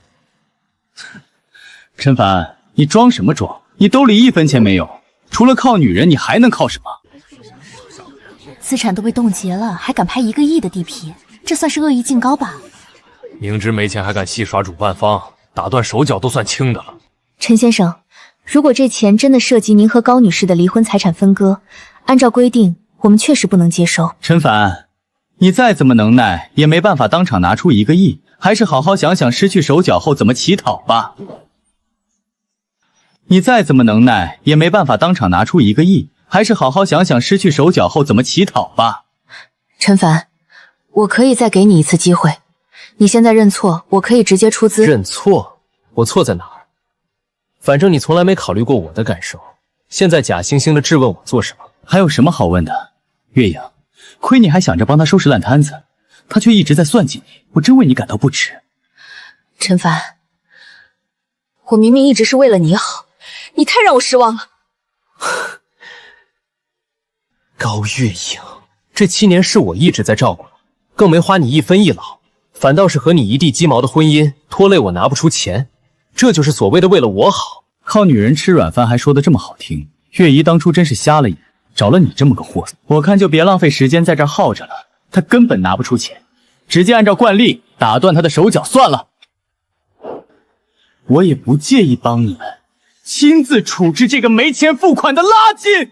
陈凡，你装什么装？你兜里1分钱没有，除了靠女人，你还能靠什么？资产都被冻结了，还敢拍1个亿的地皮，这算是恶意竞高吧？明知没钱还敢戏耍主办方，打断手脚都算轻的了。陈先生，如果这钱真的涉及您和高女士的离婚财产分割，按照规定，我们确实不能接收。陈凡，你再怎么能耐，也没办法当场拿出1个亿，还是好好想想失去手脚后怎么乞讨吧。你再怎么能耐，也没办法当场拿出1个亿，还是好好想想失去手脚后怎么乞讨吧。陈凡，我可以再给你一次机会，你现在认错，我可以直接出资。认错？我错在哪儿？反正你从来没考虑过我的感受，现在假惺惺的质问我做什么？还有什么好问的？月影，亏你还想着帮他收拾烂摊子，他却一直在算计你，我真为你感到不耻。陈凡，我明明一直是为了你好，你太让我失望了。高月影，这7年是我一直在照顾了，更没花你1分1毫，反倒是和你一地鸡毛的婚姻拖累我拿不出钱，这就是所谓的为了我好。靠女人吃软饭还说得这么好听，月姨当初真是瞎了眼，找了你这么个货色。我看就别浪费时间在这儿耗着了，他根本拿不出钱，直接按照惯例打断他的手脚算了。我也不介意帮你们亲自处置这个没钱付款的垃圾。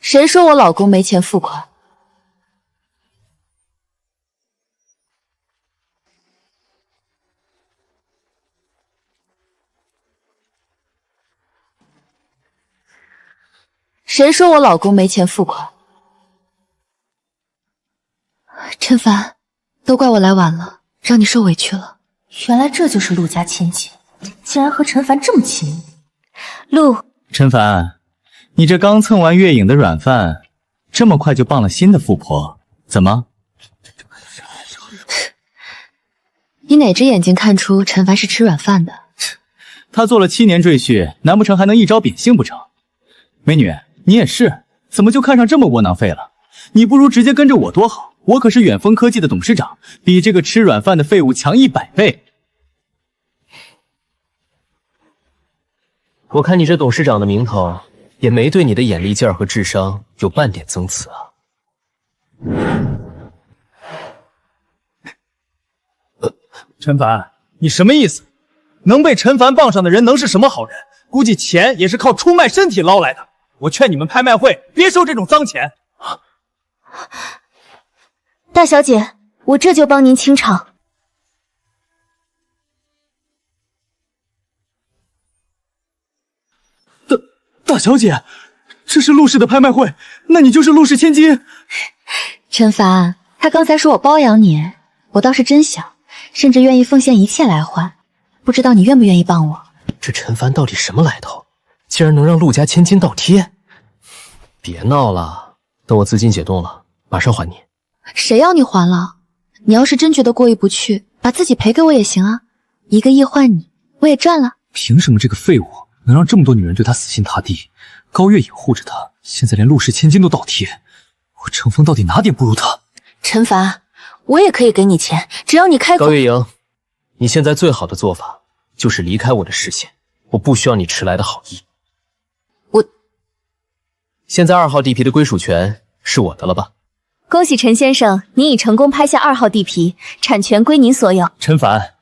谁说我老公没钱付款？谁说我老公没钱付款？陈凡，都怪我来晚了，让你受委屈了。原来这就是陆家千金，竟然和陈凡这么亲密。陆，陈凡，你这刚蹭完月影的软饭，这么快就傍了新的富婆，怎么？你哪只眼睛看出陈凡是吃软饭的？他做了7年赘婿，难不成还能一朝秉性不成？美女，你也是，怎么就看上这么窝囊废了？你不如直接跟着我多好，我可是远峰科技的董事长，比这个吃软饭的废物强100倍。我看你这董事长的名头，也没对你的眼力劲儿和智商有半点增词啊。陈凡，你什么意思？能被陈凡傍上的人能是什么好人？估计钱也是靠出卖身体捞来的。我劝你们拍卖会别收这种脏钱。大小姐，我这就帮您清场。大小姐，这是陆氏的拍卖会，那你就是陆氏千金。陈凡，他刚才说我包养你，我倒是真想，甚至愿意奉献一切来换。不知道你愿不愿意帮我？这陈凡到底什么来头？竟然能让陆家千金倒贴？别闹了，等我资金解冻了，马上还你。谁要你还了？你要是真觉得过意不去，把自己赔给我也行啊，1个亿换你，我也赚了。凭什么这个废物能让这么多女人对他死心塌地？高月影护着他，现在连陆氏千金都倒贴，我程峰到底哪点不如他？陈凡，我也可以给你钱，只要你开口。高月莹，你现在最好的做法就是离开我的视线，我不需要你迟来的好意。现在2号地皮的归属权是我的了吧？恭喜陈先生，您已成功拍下2号地皮，产权归您所有。陈凡，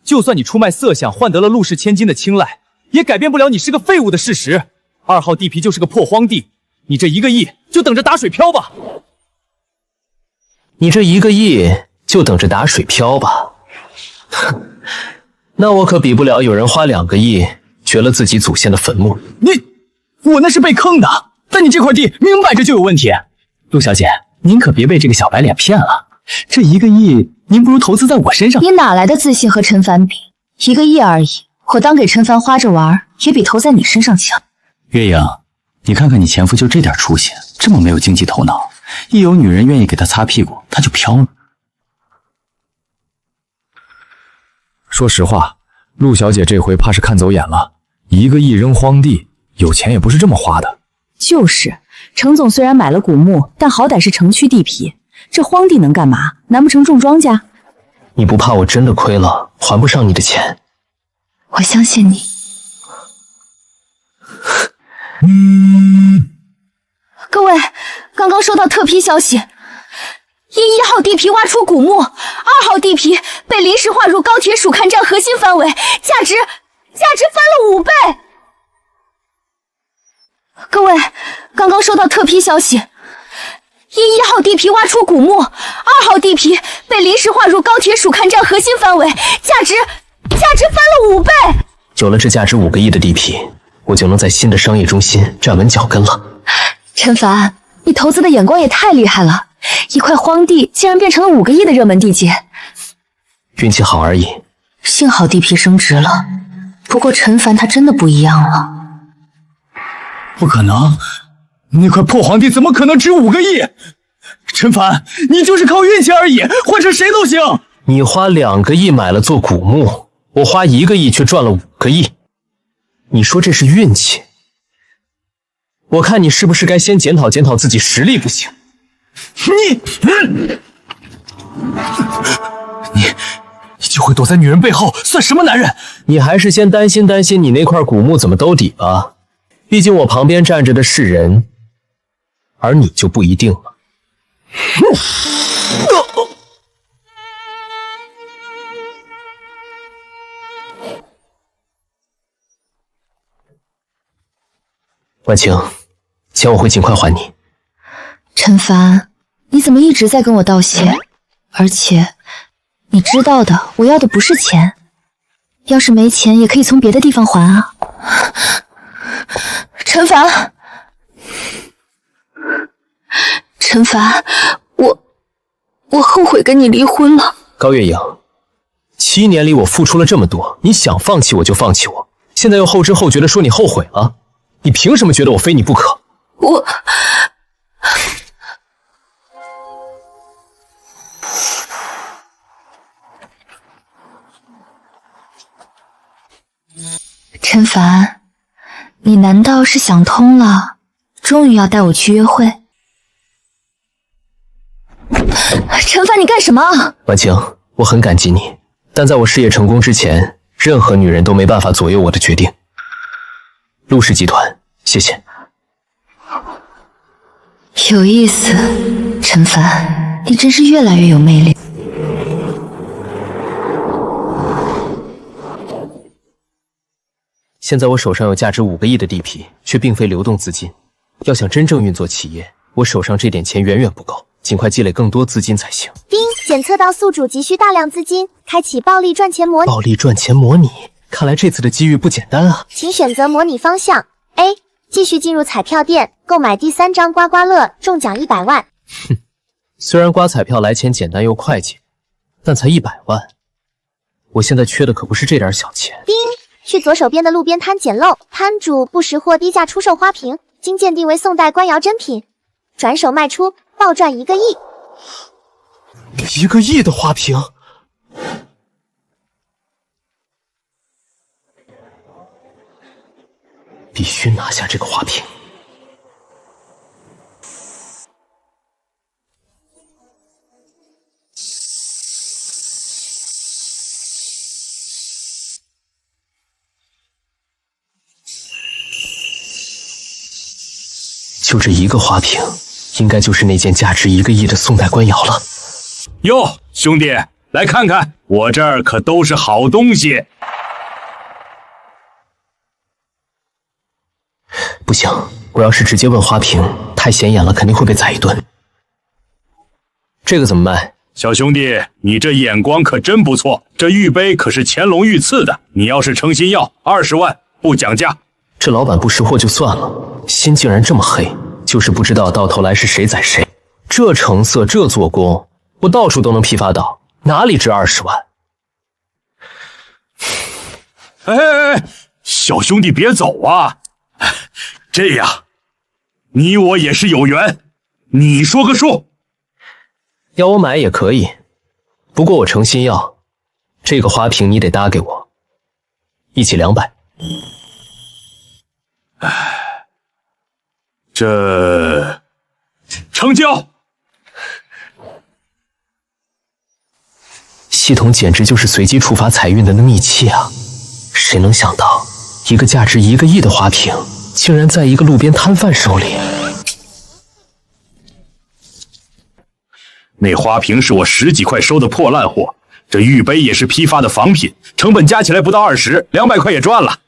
就算你出卖色相换得了陆氏千金的青睐，也改变不了你是个废物的事实。2号地皮就是个破荒地，你这1个亿就等着打水漂吧。你这1个亿就等着打水漂吧。哼，那我可比不了有人花2个亿掘了自己祖先的坟墓。我那是被坑的，但你这块地明摆着就有问题。陆小姐，您可别被这个小白脸骗了，这1个亿您不如投资在我身上。你哪来的自信和陈凡比？1个亿而已，我当给陈凡花着玩，也比投在你身上强。月影，你看看你前夫就这点出息，这么没有经济头脑，一有女人愿意给他擦屁股，他就飘了。说实话，陆小姐这回怕是看走眼了，1个亿扔荒地，有钱也不是这么花的。就是，程总虽然买了古墓，但好歹是城区地皮，这荒地能干嘛？难不成种庄稼？你不怕我真的亏了，还不上你的钱？我相信你。各位，刚刚收到特批消息，1号地皮挖出古墓，2号地皮被临时划入高铁署勘站核心范围，价值翻了5倍。各位，刚刚收到特批消息，1号地皮挖出古墓，2号地皮被临时划入高铁署勘站核心范围，价值翻了5倍。有了这价值5个亿的地皮，我就能在新的商业中心站稳脚跟了。陈凡，你投资的眼光也太厉害了，一块荒地竟然变成了5个亿的热门地界。运气好而已。幸好地皮升值了，不过陈凡他真的不一样了。不可能，那块破荒地怎么可能值5个亿？陈凡，你就是靠运气而已，换成谁都行。你花2个亿买了座古墓，我花1个亿却赚了5个亿，你说这是运气？我看你是不是该先检讨检讨自己实力不行？你就会躲在女人背后，算什么男人？你还是先担心担心你那块古墓怎么兜底吧。毕竟我旁边站着的是人，而你就不一定了。婉晴，钱我会尽快还你。陈凡，你怎么一直在跟我道谢？而且，你知道的，我要的不是钱，要是没钱也可以从别的地方还啊。陈凡，陈凡，我后悔跟你离婚了。高月影，7年里我付出了这么多，你想放弃我就放弃我，现在又后知后觉的说你后悔了，你凭什么觉得我非你不可？陈凡，你难道是想通了，终于要带我去约会？陈凡，你干什么？婉晴，我很感激你，但在我事业成功之前，任何女人都没办法左右我的决定。陆氏集团，谢谢。有意思，陈凡，你真是越来越有魅力。现在我手上有价值5个亿的地皮，却并非流动资金。要想真正运作企业，我手上这点钱远远不够，尽快积累更多资金才行。丁，检测到宿主急需大量资金，开启暴力赚钱模拟。暴力赚钱模拟，看来这次的机遇不简单啊！请选择模拟方向 A， 继续进入彩票店，购买第3张刮刮乐，中奖100万。哼，虽然刮彩票来钱简单又快捷，但才100万，我现在缺的可不是这点小钱。叮，去左手边的路边摊捡漏，摊主不识货低价出售花瓶，经鉴定为宋代官窑珍品，转手卖出，暴赚1个亿。1个亿的花瓶，必须拿下这个花瓶。就这一个花瓶，应该就是那件价值1个亿的宋代官窑了。哟，兄弟，来看看，我这儿可都是好东西。不行，我要是直接问花瓶，太显眼了，肯定会被宰一顿。这个怎么卖？小兄弟，你这眼光可真不错，这玉杯可是乾隆御赐的，你要是诚心要，20万不讲价。这老板不识货就算了，心竟然这么黑，就是不知道到头来是谁宰谁。这成色，这做工，我到处都能批发到，哪里值20万？哎，小兄弟别走啊！这样，你我也是有缘，你说个数。要我买也可以，不过我诚心要，这个花瓶你得搭给我，一起200。这成交。系统简直就是随机触发财运的秘器啊！谁能想到，一个价值1个亿的花瓶，竟然在一个路边摊贩手里？那花瓶是我10几块收的破烂货，这玉杯也是批发的仿品，成本加起来不到20，200块也赚了。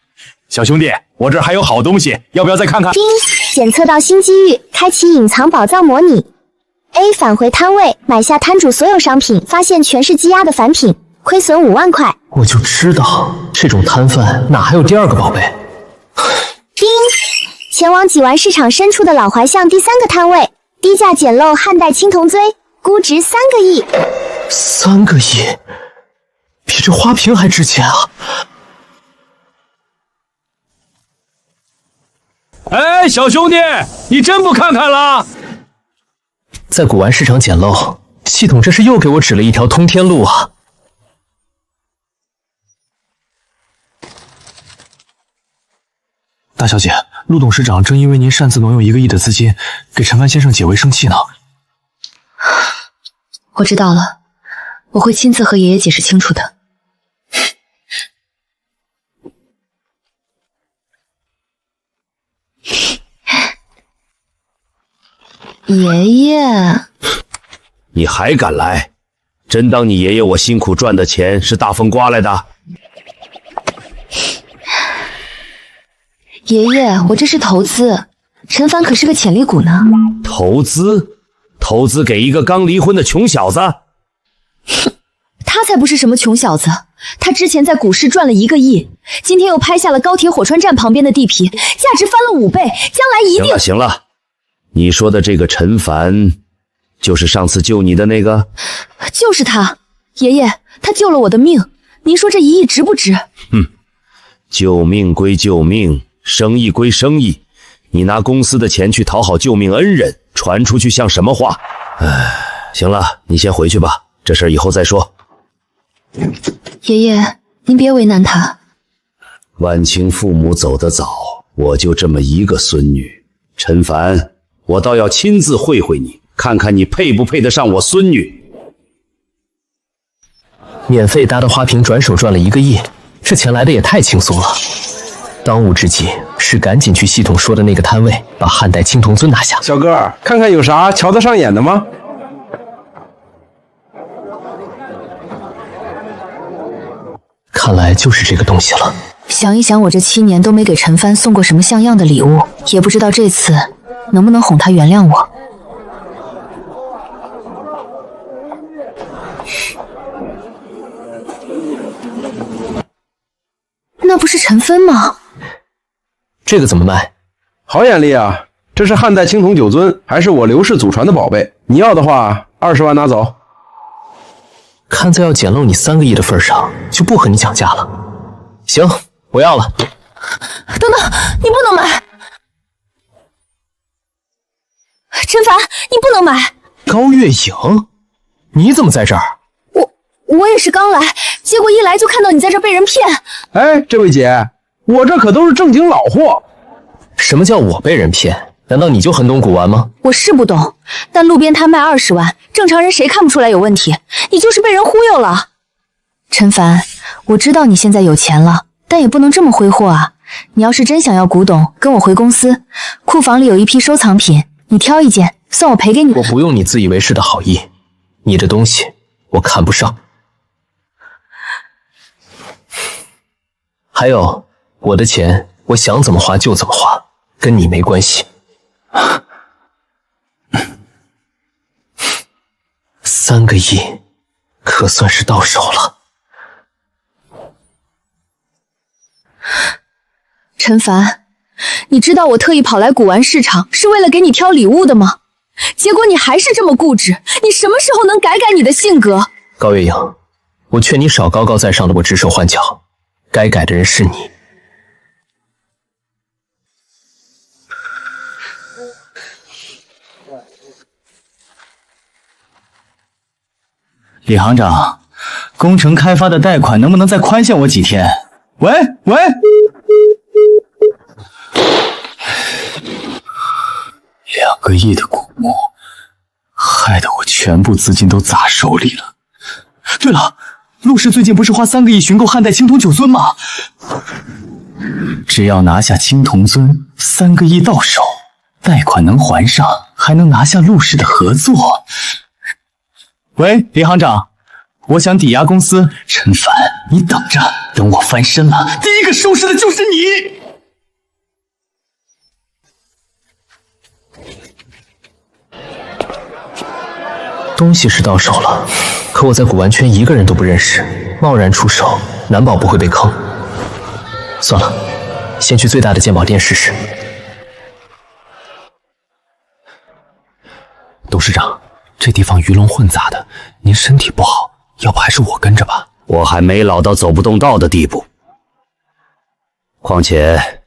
小兄弟，我这儿还有好东西，要不要再看看？叮，检测到新机遇，开启隐藏宝藏模拟。A 返回摊位，买下摊主所有商品，发现全是积压的返品，亏损5万块。我就知道，这种摊贩哪还有第2个宝贝？叮，前往济湾市场深处的老怀巷第3个摊位，低价捡漏汉代青铜锥，估值3个亿。3个亿，比这花瓶还值钱啊！哎，小兄弟，你真不看看了？在古玩市场捡漏，系统这是又给我指了一条通天路啊！大小姐，陆董事长正因为您擅自挪用1个亿的资金，给陈帆先生解围生气呢。我知道了，我会亲自和爷爷解释清楚的。爷爷，你还敢来？真当你爷爷我辛苦赚的钱是大风刮来的？爷爷，我这是投资，陈凡可是个潜力股呢。投资？投资给一个刚离婚的穷小子？他才不是什么穷小子，他之前在股市赚了1个亿，今天又拍下了高铁火川站旁边的地皮，价值翻了5倍，将来一定……行了，你说的这个陈凡，就是上次救你的那个？就是他，爷爷，他救了我的命，您说这1亿值不值？哼，救命归救命，生意归生意，你拿公司的钱去讨好救命恩人，传出去像什么话？唉，行了，你先回去吧，这事儿以后再说。爷爷，您别为难他。晚清父母走得早，我就这么一个孙女，陈凡，我倒要亲自会会你，看看你配不配得上我孙女。免费搭的花瓶转手赚了1个亿，这钱来的也太轻松了。当务之急是赶紧去系统说的那个摊位，把汉代青铜尊拿下。小哥，看看有啥瞧得上眼的吗？看来就是这个东西了。想一想，我这7年都没给陈帆送过什么像样的礼物，也不知道这次能不能哄他原谅我。那不是陈芬吗？这个怎么卖？好眼力啊！这是汉代青铜酒尊，还是我刘氏祖传的宝贝。你要的话，20万拿走。看在要捡漏你3个亿的份上，就不和你讲价了。行，我要了。等等，你不能买！陈凡，你不能买！高月影，你怎么在这儿？我也是刚来，结果一来就看到你在这被人骗。哎，这位姐，我这可都是正经老货。什么叫我被人骗？难道你就很懂古玩吗？我是不懂，但路边摊卖20万，正常人谁看不出来有问题？你就是被人忽悠了。陈凡，我知道你现在有钱了，但也不能这么挥霍啊！你要是真想要古董，跟我回公司，库房里有一批收藏品，你挑一件，算我赔给你。我不用你自以为是的好意，你的东西我看不上。还有，我的钱我想怎么花就怎么花，跟你没关系。3个亿，可算是到手了。陈凡，你知道我特意跑来古玩市场是为了给你挑礼物的吗？结果你还是这么固执，你什么时候能改你的性格？高月影，我劝你少高高在上的我指手画脚，该改的人是你。李行长，工程开发的贷款能不能再宽限我几天？喂，2个亿的古墓，害得我全部资金都砸手里了。对了，陆氏最近不是花3个亿寻购汉代青铜9尊吗？只要拿下青铜尊，3个亿到手，贷款能还上，还能拿下陆氏的合作。喂，李行长，我想抵押公司。陈凡，你等着，等我翻身了，第一个收拾的就是你。东西是到手了，可我在古玩圈一个人都不认识，贸然出手，难保不会被坑。算了，先去最大的鉴宝店试试。董事长，这地方鱼龙混杂的，您身体不好，要不还是我跟着吧。我还没老到走不动道的地步，况且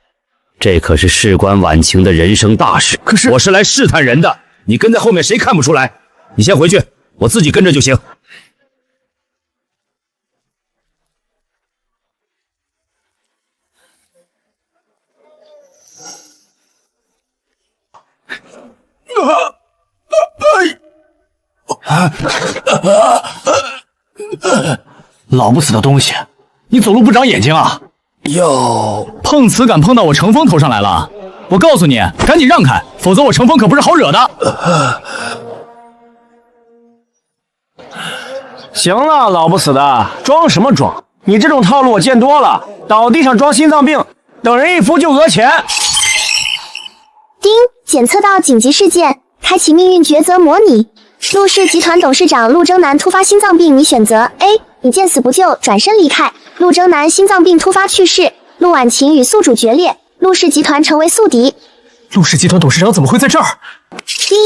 这可是事关晚晴的人生大事。可是我是来试探人的，你跟在后面谁看不出来？你先回去，我自己跟着就行。老不死的东西，你走路不长眼睛啊！哟，碰瓷敢碰到我程峰头上来了！我告诉你，赶紧让开，否则我程峰可不是好惹的。行了，老不死的，装什么装？你这种套路我见多了，倒地上装心脏病，等人一扶就讹钱。丁，检测到紧急事件，开启命运抉择模拟。陆氏集团董事长陆征南突发心脏病，你选择 A， 你见死不救，转身离开。陆征南心脏病突发去世，陆婉晴与宿主决裂，陆氏集团成为宿敌。陆氏集团董事长怎么会在这儿？第一，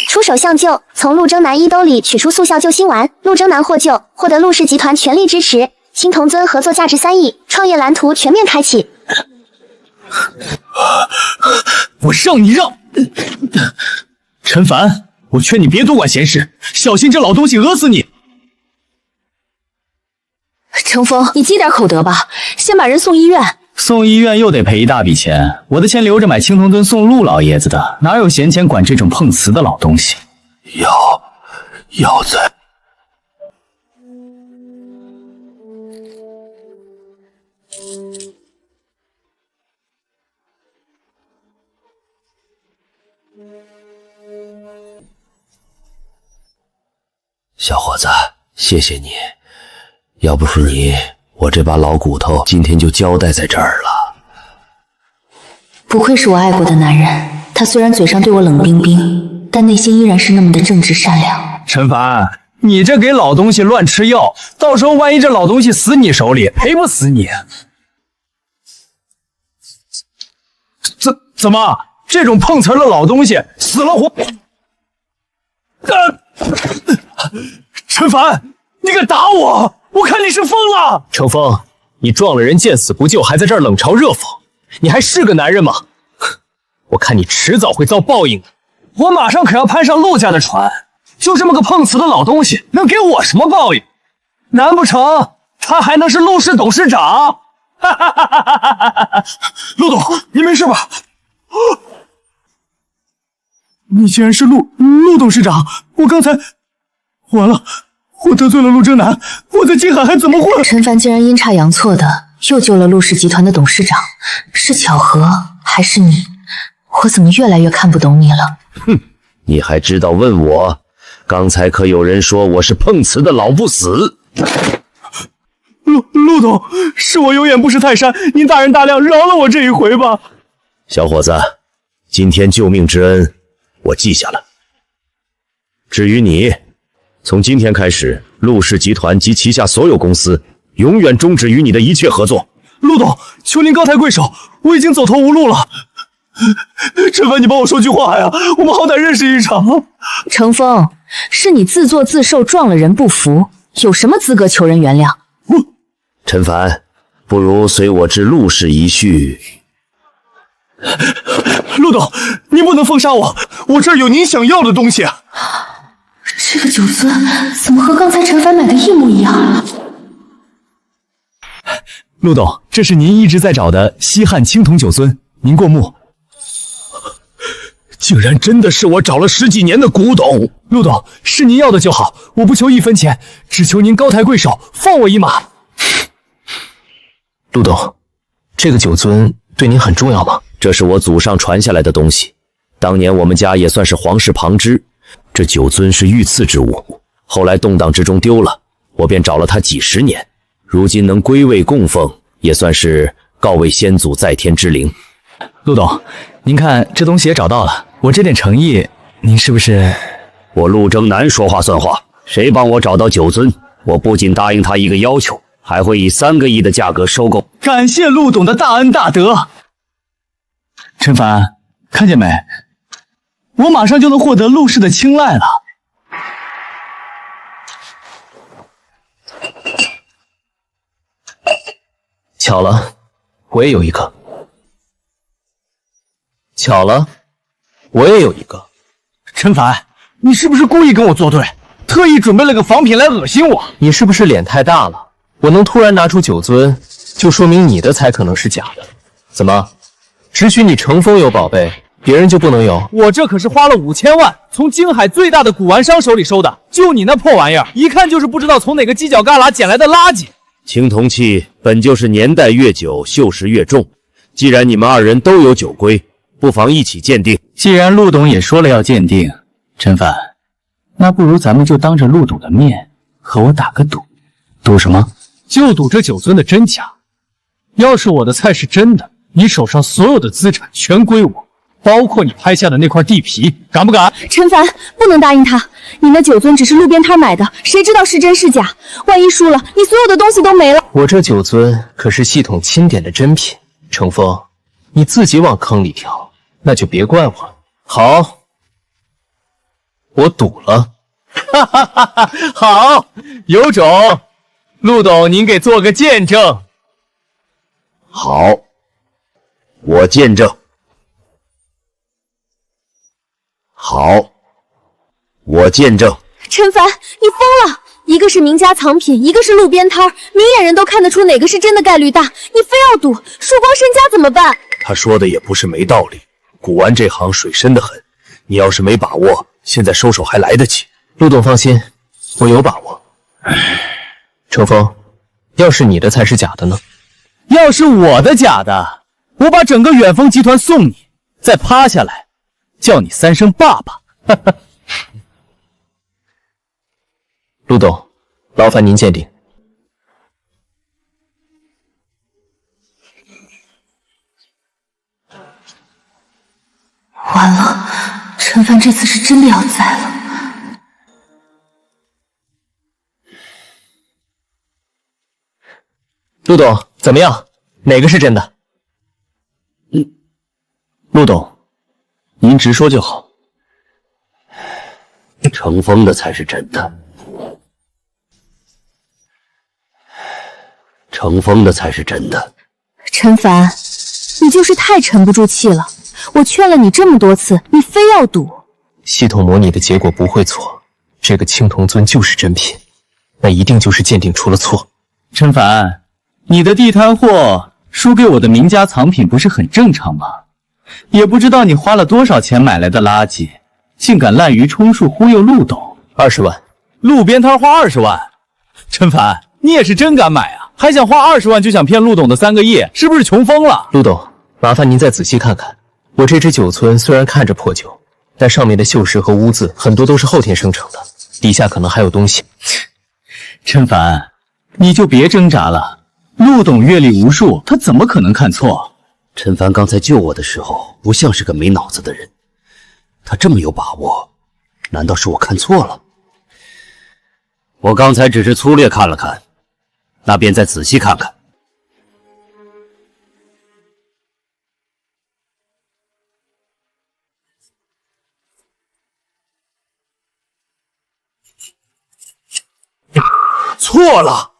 出手相救，从陆征南衣兜里取出速效救心丸，陆征南获救，获得陆氏集团全力支持，青铜尊合作价值3亿，创业蓝图全面开启。我让你让！陈凡，我劝你别多管闲事，小心这老东西讹死你！程峰，你积点口德吧，先把人送医院。送医院又得赔一大笔钱，我的钱留着买青铜尊送陆老爷子的，哪有闲钱管这种碰瓷的老东西？要在小伙子，谢谢你，要不是你，我这把老骨头今天就交代在这儿了。不愧是我爱过的男人，他虽然嘴上对我冷冰冰，但内心依然是那么的正直善良。陈凡，你这给老东西乱吃药，到时候万一这老东西死你手里，赔不死你。怎么？这种碰瓷的老东西死了活？陈凡，你敢打我？我看你是疯了！程峰，你撞了人见死不救，还在这儿冷嘲热讽，你还是个男人吗？我看你迟早会遭报应的。我马上可要攀上陆家的船，就这么个碰瓷的老东西，能给我什么报应？难不成他还能是陆氏董事长？哈哈哈哈哈哈！陆董，你没事吧？你竟然是陆董事长！我刚才完了，我得罪了陆征南，我在金海还怎么混？陈凡竟然阴差阳错的又救了陆氏集团的董事长，是巧合还是你？我怎么越来越看不懂你了？哼，你还知道问我？刚才可有人说我是碰瓷的老不死。陆董，是我有眼不识泰山，您大人大量，饶了我这一回吧。小伙子，今天救命之恩我记下了。至于你，从今天开始，陆氏集团及旗下所有公司永远终止与你的一切合作。陆董，求您高抬贵手，我已经走投无路了。陈凡，你帮我说句话呀，我们好歹认识一场。程峰，是你自作自受撞了人不服，有什么资格求人原谅？陈凡，不如随我至陆氏一叙。陆董，您不能封杀我，我这儿有您想要的东西啊。这个酒樽怎么和刚才陈凡买的一模一样？陆董，这是您一直在找的西汉青铜酒樽，您过目。竟然真的是我找了10几年的古董。陆董，是您要的就好，我不求1分钱，只求您高抬贵手，放我一马。陆董，这个酒樽对您很重要吗？这是我祖上传下来的东西，当年我们家也算是皇室旁支。这酒樽是御赐之物，后来动荡之中丢了，我便找了它几10年，如今能归位供奉，也算是告慰先祖在天之灵。陆董，您看这东西也找到了，我这点诚意，您是不是？我陆征南说话算话，谁帮我找到酒樽，我不仅答应他一个要求，还会以3个亿的价格收购。感谢陆董的大恩大德。陈凡，看见没？我马上就能获得陆氏的青睐了。巧了，我也有一个。巧了，我也有一个。陈凡，你是不是故意跟我作对，特意准备了个仿品来恶心我？你是不是脸太大了？我能突然拿出酒樽，就说明你的才可能是假的。怎么，只许你程峰有宝贝，别人就不能有？我这可是花了5000万从京海最大的古玩商手里收的，就你那破玩意儿，一看就是不知道从哪个犄角旮旯捡来的垃圾。青铜器本就是年代越久锈蚀越重，既然你们2人都有酒规，不妨一起鉴定。既然陆董也说了要鉴定，陈凡，那不如咱们就当着陆董的面和我打个赌。赌什么？就赌这酒樽的真假。要是我的菜是真的，你手上所有的资产全归我，包括你拍下的那块地皮，敢不敢？陈凡，不能答应他。你那酒樽只是路边摊买的，谁知道是真是假？万一输了，你所有的东西都没了。我这酒樽可是系统钦点的真品，程峰，你自己往坑里跳，那就别怪我了。好，我赌了。哈哈哈哈！好，有种，陆董您给做个见证。好，我见证。好，我见证。陈凡，你疯了！一个是名家藏品，一个是路边摊，明眼人都看得出哪个是真的概率大，你非要赌，输光身家怎么办？他说的也不是没道理，古玩这行水深得很，你要是没把握，现在收手还来得及。陆董放心，我有把握。程峰，要是你的才是假的呢？要是我的假的，我把整个远峰集团送你，再趴下来叫你3声爸爸。陆董，劳烦您鉴定。完了，陈凡这次是真的要栽了。陆董，怎么样？哪个是真的？陆董，您直说就好。程峰的才是真的。成风的才是真的。陈凡，你就是太沉不住气了。我劝了你这么多次，你非要赌。系统模拟的结果不会错，这个青铜尊就是真品，那一定就是鉴定出了错。陈凡，你的地摊货输给我的名家藏品不是很正常吗？也不知道你花了多少钱买来的垃圾，竟敢滥竽充数忽悠陆董。20万，路边摊花20万，陈凡，你也是真敢买啊！还想花20万就想骗陆董的3个亿，是不是穷疯了？陆董，麻烦您再仔细看看，我这只酒樽虽然看着破旧，但上面的锈蚀和污渍很多都是后天生成的，底下可能还有东西。陈凡，你就别挣扎了，陆董阅历无数，他怎么可能看错？陈凡刚才救我的时候，不像是个没脑子的人，他这么有把握，难道是我看错了？我刚才只是粗略看了看，那便再仔细看看。错了，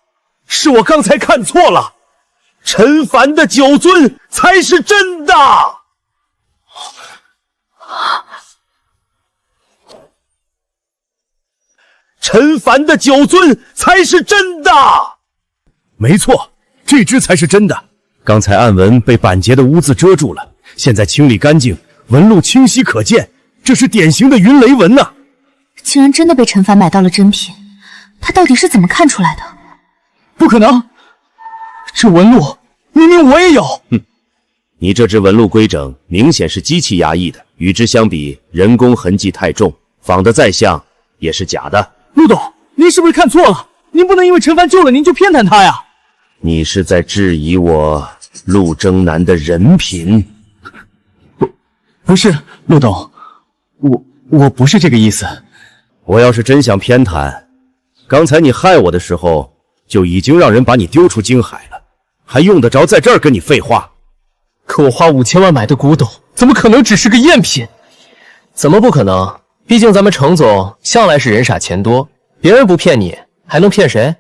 是我刚才看错了，陈凡的酒樽才是真的。陈凡的酒樽才是真的。没错，这只才是真的。刚才暗纹被板结的污渍遮住了，现在清理干净，纹路清晰可见，这是典型的云雷纹呐！竟然真的被陈凡买到了真品，他到底是怎么看出来的？不可能，这纹路明明我也有。你这只纹路规整，明显是机器压抑的，与之相比，人工痕迹太重，仿得再像也是假的。陆董，您是不是看错了？您不能因为陈凡救了您就偏袒他呀！你是在质疑我陆征南的人品？不是，陆董，我不是这个意思。我要是真想偏袒，刚才你害我的时候就已经让人把你丢出京海了，还用得着在这儿跟你废话？可我花5000万买的古董，怎么可能只是个赝品？怎么不可能？毕竟咱们程总向来是人傻钱多，别人不骗你，还能骗谁？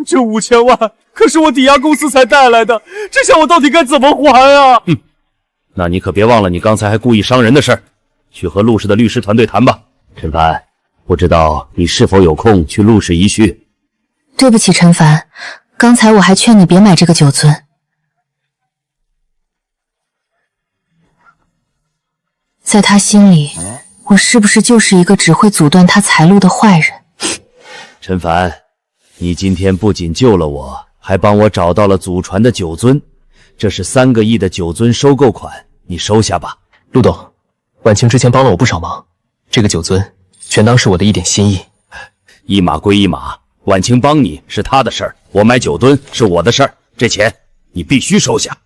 这5000万可是我抵押公司才带来的，这下我到底该怎么还啊？那你可别忘了你刚才还故意伤人的事儿，去和陆氏的律师团队谈吧。陈凡，不知道你是否有空去陆氏一叙？对不起，陈凡，刚才我还劝你别买这个酒樽。在他心里，我是不是就是一个只会阻断他财路的坏人？陈凡，你今天不仅救了我，还帮我找到了祖传的酒樽，这是3个亿的酒樽收购款，你收下吧。陆董，婉晴之前帮了我不少忙，这个酒樽全当是我的一点心意。一码归一码，婉晴帮你是她的事儿，我买酒樽是我的事儿，这钱你必须收下。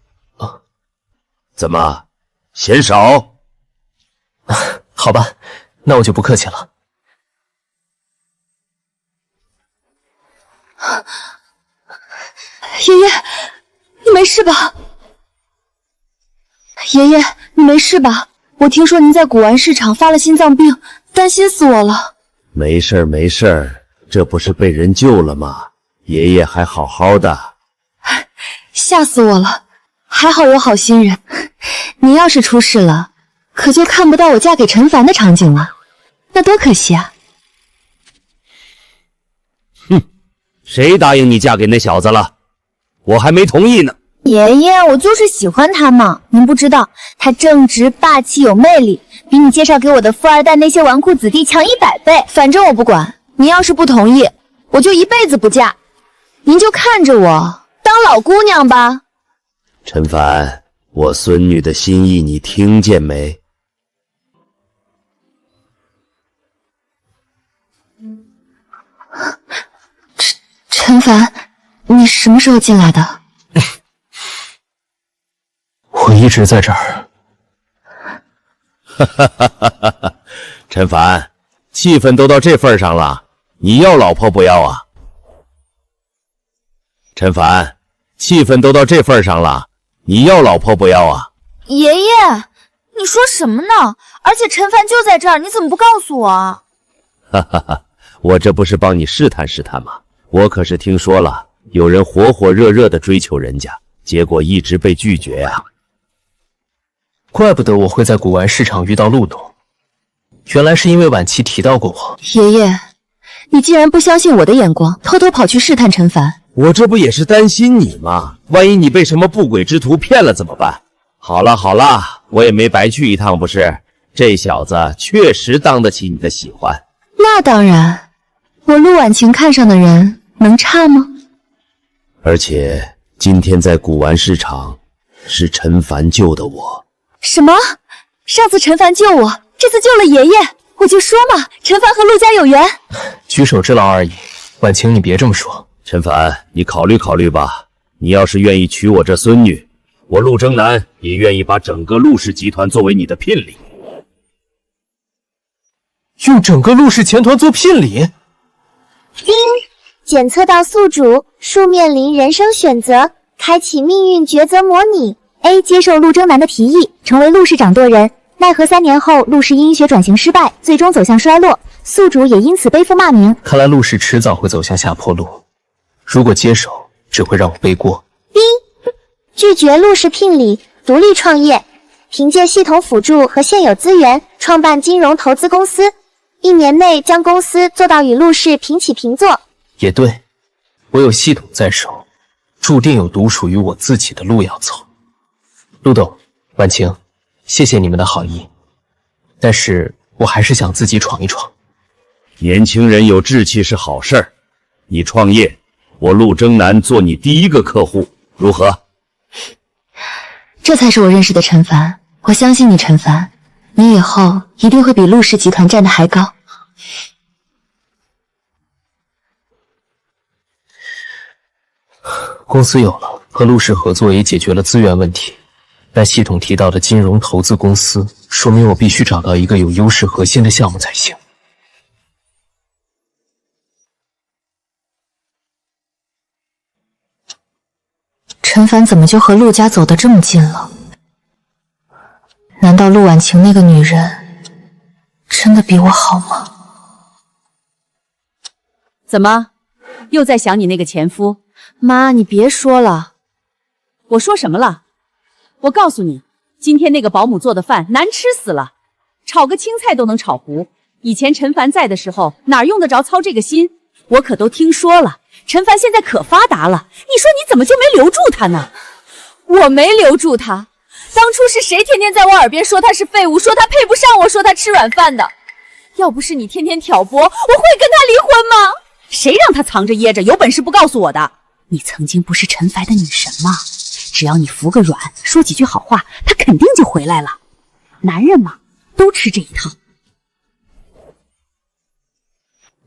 怎么，嫌少？好吧，那我就不客气了。爷爷，你没事吧？爷爷，你没事吧？我听说您在古玩市场发了心脏病，担心死我了。没事儿没事儿，这不是被人救了吗？爷爷还好好的。吓死我了，还好我好心人。您要是出事了，可就看不到我嫁给陈凡的场景了，那多可惜啊！谁答应你嫁给那小子了？我还没同意呢。爷爷，我就是喜欢他嘛，您不知道，他正直、霸气、有魅力，比你介绍给我的富二代那些纨绔子弟强100倍。反正我不管，您要是不同意，我就一辈子不嫁。您就看着我当老姑娘吧。陈凡，我孙女的心意你听见没？陈凡，你什么时候进来的？我一直在这儿。陈凡，气氛都到这份上了，你要老婆不要啊？陈凡，气氛都到这份上了，你要老婆不要啊？爷爷，你说什么呢？而且陈凡就在这儿，你怎么不告诉我啊？哈哈哈，我这不是帮你试探试探吗？我可是听说了，有人火火热热的追求人家，结果一直被拒绝啊。怪不得我会在古玩市场遇到陆董，原来是因为婉琪提到过我。爷爷，你既然不相信我的眼光，偷偷跑去试探陈凡，我这不也是担心你吗？万一你被什么不轨之徒骗了怎么办？好了好了，我也没白去一趟不是？这小子确实当得起你的喜欢。那当然，我陆婉晴看上的人能差吗？而且今天在古玩市场是陈凡救的我。什么？上次陈凡救我，这次救了爷爷，我就说嘛，陈凡和陆家有缘。举手之劳而已，婉晴你别这么说。陈凡，你考虑考虑吧。你要是愿意娶我这孙女，我陆征南也愿意把整个陆氏集团作为你的聘礼。用整个陆氏钱团做聘礼？叮，检测到宿主树面临人生选择，开启命运抉择模拟。A 接受陆征南的提议，成为陆氏掌舵人，奈何3年后陆氏因医学转型失败，最终走向衰落，宿主也因此背负骂名。看来陆氏迟早会走向下坡路，如果接手，只会让我背锅。B 拒绝陆氏聘礼，独立创业，凭借系统辅助和现有资源，创办金融投资公司，1年内将公司做到与陆氏平起平坐。也对，我有系统在手，注定有独属于我自己的路要走。陆董、婉晴，谢谢你们的好意，但是我还是想自己闯一闯。年轻人有志气是好事儿，你创业，我陆征南做你第一个客户，如何？这才是我认识的陈凡，我相信你，陈凡，你以后一定会比陆氏集团站得还高。公司有了，和陆氏合作也解决了资源问题，但系统提到的金融投资公司，说明我必须找到一个有优势核心的项目才行。陈凡怎么就和陆家走得这么近了？难道陆婉晴那个女人真的比我好吗？怎么，又在想你那个前夫？妈，你别说了。我说什么了？我告诉你，今天那个保姆做的饭难吃死了，炒个青菜都能炒糊。以前陈凡在的时候，哪用得着操这个心？我可都听说了，陈凡现在可发达了，你说你怎么就没留住他呢？我没留住他，当初是谁天天在我耳边说他是废物，说他配不上我，说他吃软饭的？要不是你天天挑拨，我会跟他离婚吗？谁让他藏着掖着，有本事不告诉我的？你曾经不是陈凡的女神吗？只要你服个软，说几句好话，他肯定就回来了。男人嘛，都吃这一套。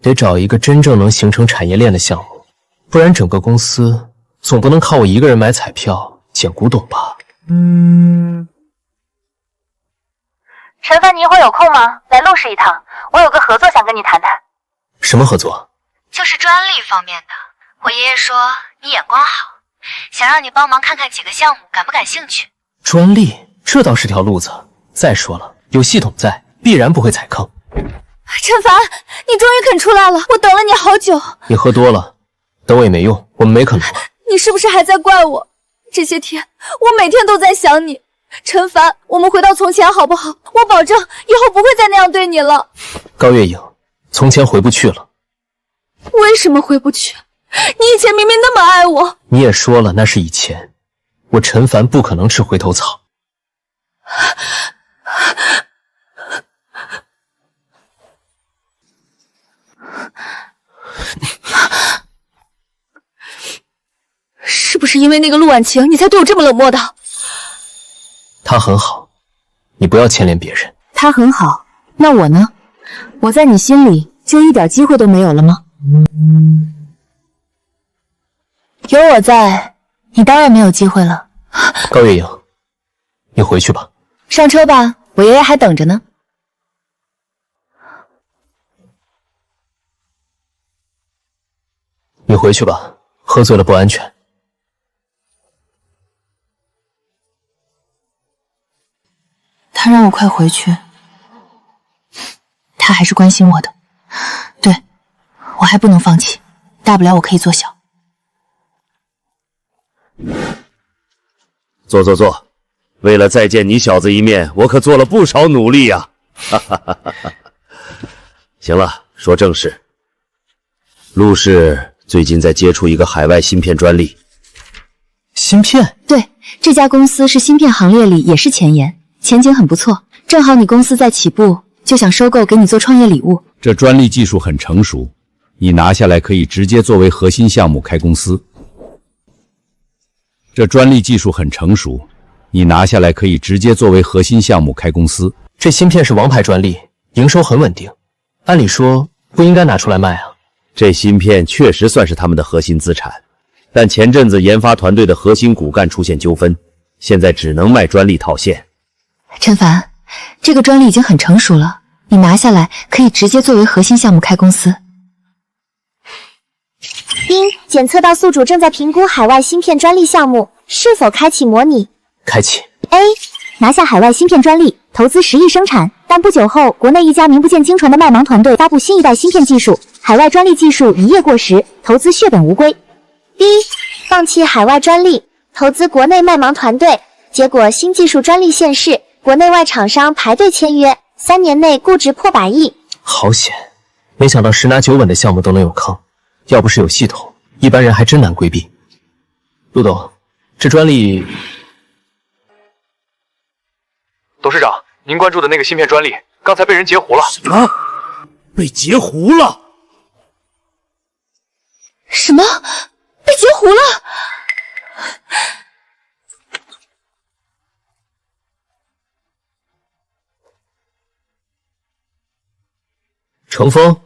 得找一个真正能形成产业链的项目，不然整个公司总不能靠我一个人买彩票捡古董吧。陈凡，你一会儿有空吗？来陆氏一趟，我有个合作想跟你谈谈。什么合作？就是专利方面的。我爷爷说你眼光好，想让你帮忙看看几个项目，感不感兴趣？专利，这倒是条路子。再说了，有系统在，必然不会踩坑。陈凡，你终于肯出来了，我等了你好久。你喝多了，等我也没用，我们没可能了。你是不是还在怪我？这些天我每天都在想你。陈凡，我们回到从前好不好？我保证以后不会再那样对你了。高月影，从前回不去了。为什么回不去？你以前明明那么爱我。你也说了那是以前，我陈凡不可能吃回头草。是不是因为那个陆婉晴，你才对我这么冷漠的？他很好，你不要牵连别人。他很好，那我呢？我在你心里就一点机会都没有了吗？有我在，你当然没有机会了。高月影，你回去吧。上车吧，我爷爷还等着呢。你回去吧，喝醉了不安全。他让我快回去，他还是关心我的。对，我还不能放弃，大不了我可以做小。坐，为了再见你小子一面，我可做了不少努力呀！哈哈哈哈哈。行了，说正事。陆氏最近在接触一个海外芯片专利。芯片？对，这家公司是芯片行业里也是前沿，前景很不错。正好你公司在起步，就想收购给你做创业礼物。这专利技术很成熟，你拿下来可以直接作为核心项目开公司。这芯片是王牌专利，营收很稳定，按理说不应该拿出来卖啊。这芯片确实算是他们的核心资产，但前阵子研发团队的核心骨干出现纠纷，现在只能卖专利套现。陈凡，这个专利已经很成熟了，你拿下来可以直接作为核心项目开公司。丁，检测到宿主正在评估海外芯片专利项目，是否开启模拟？开启。A. 拿下海外芯片专利，投资10亿生产，但不久后，国内一家名不见经传的麦芒团队发布新一代芯片技术，海外专利技术一夜过时，投资血本无归。B. 放弃海外专利，投资国内麦芒团队，结果新技术专利现世，国内外厂商排队签约，3年内估值破100亿。好险，没想到10拿9稳的项目都能有坑，要不是有系统，一般人还真难规避。陆董，这专利……董事长，您关注的那个芯片专利，刚才被人截胡了。什么？被截胡了？什么？被截胡了？程峰，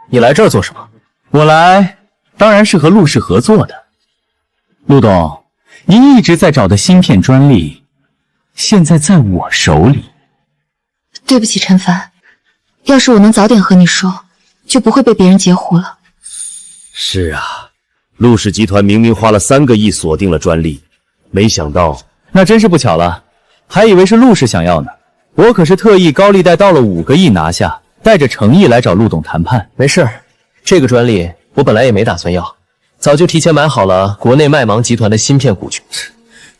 你来这儿做什么？我来当然是和陆氏合作的。陆董，您一直在找的芯片专利，现在在我手里。对不起，陈凡，要是我能早点和你说，就不会被别人截胡了。是啊，陆氏集团明明花了3个亿锁定了专利，没想到……那真是不巧了，还以为是陆氏想要呢。我可是特意高利贷到了5个亿拿下，带着诚意来找陆董谈判。没事，这个专利我本来也没打算要，早就提前买好了国内麦芒集团的芯片股权。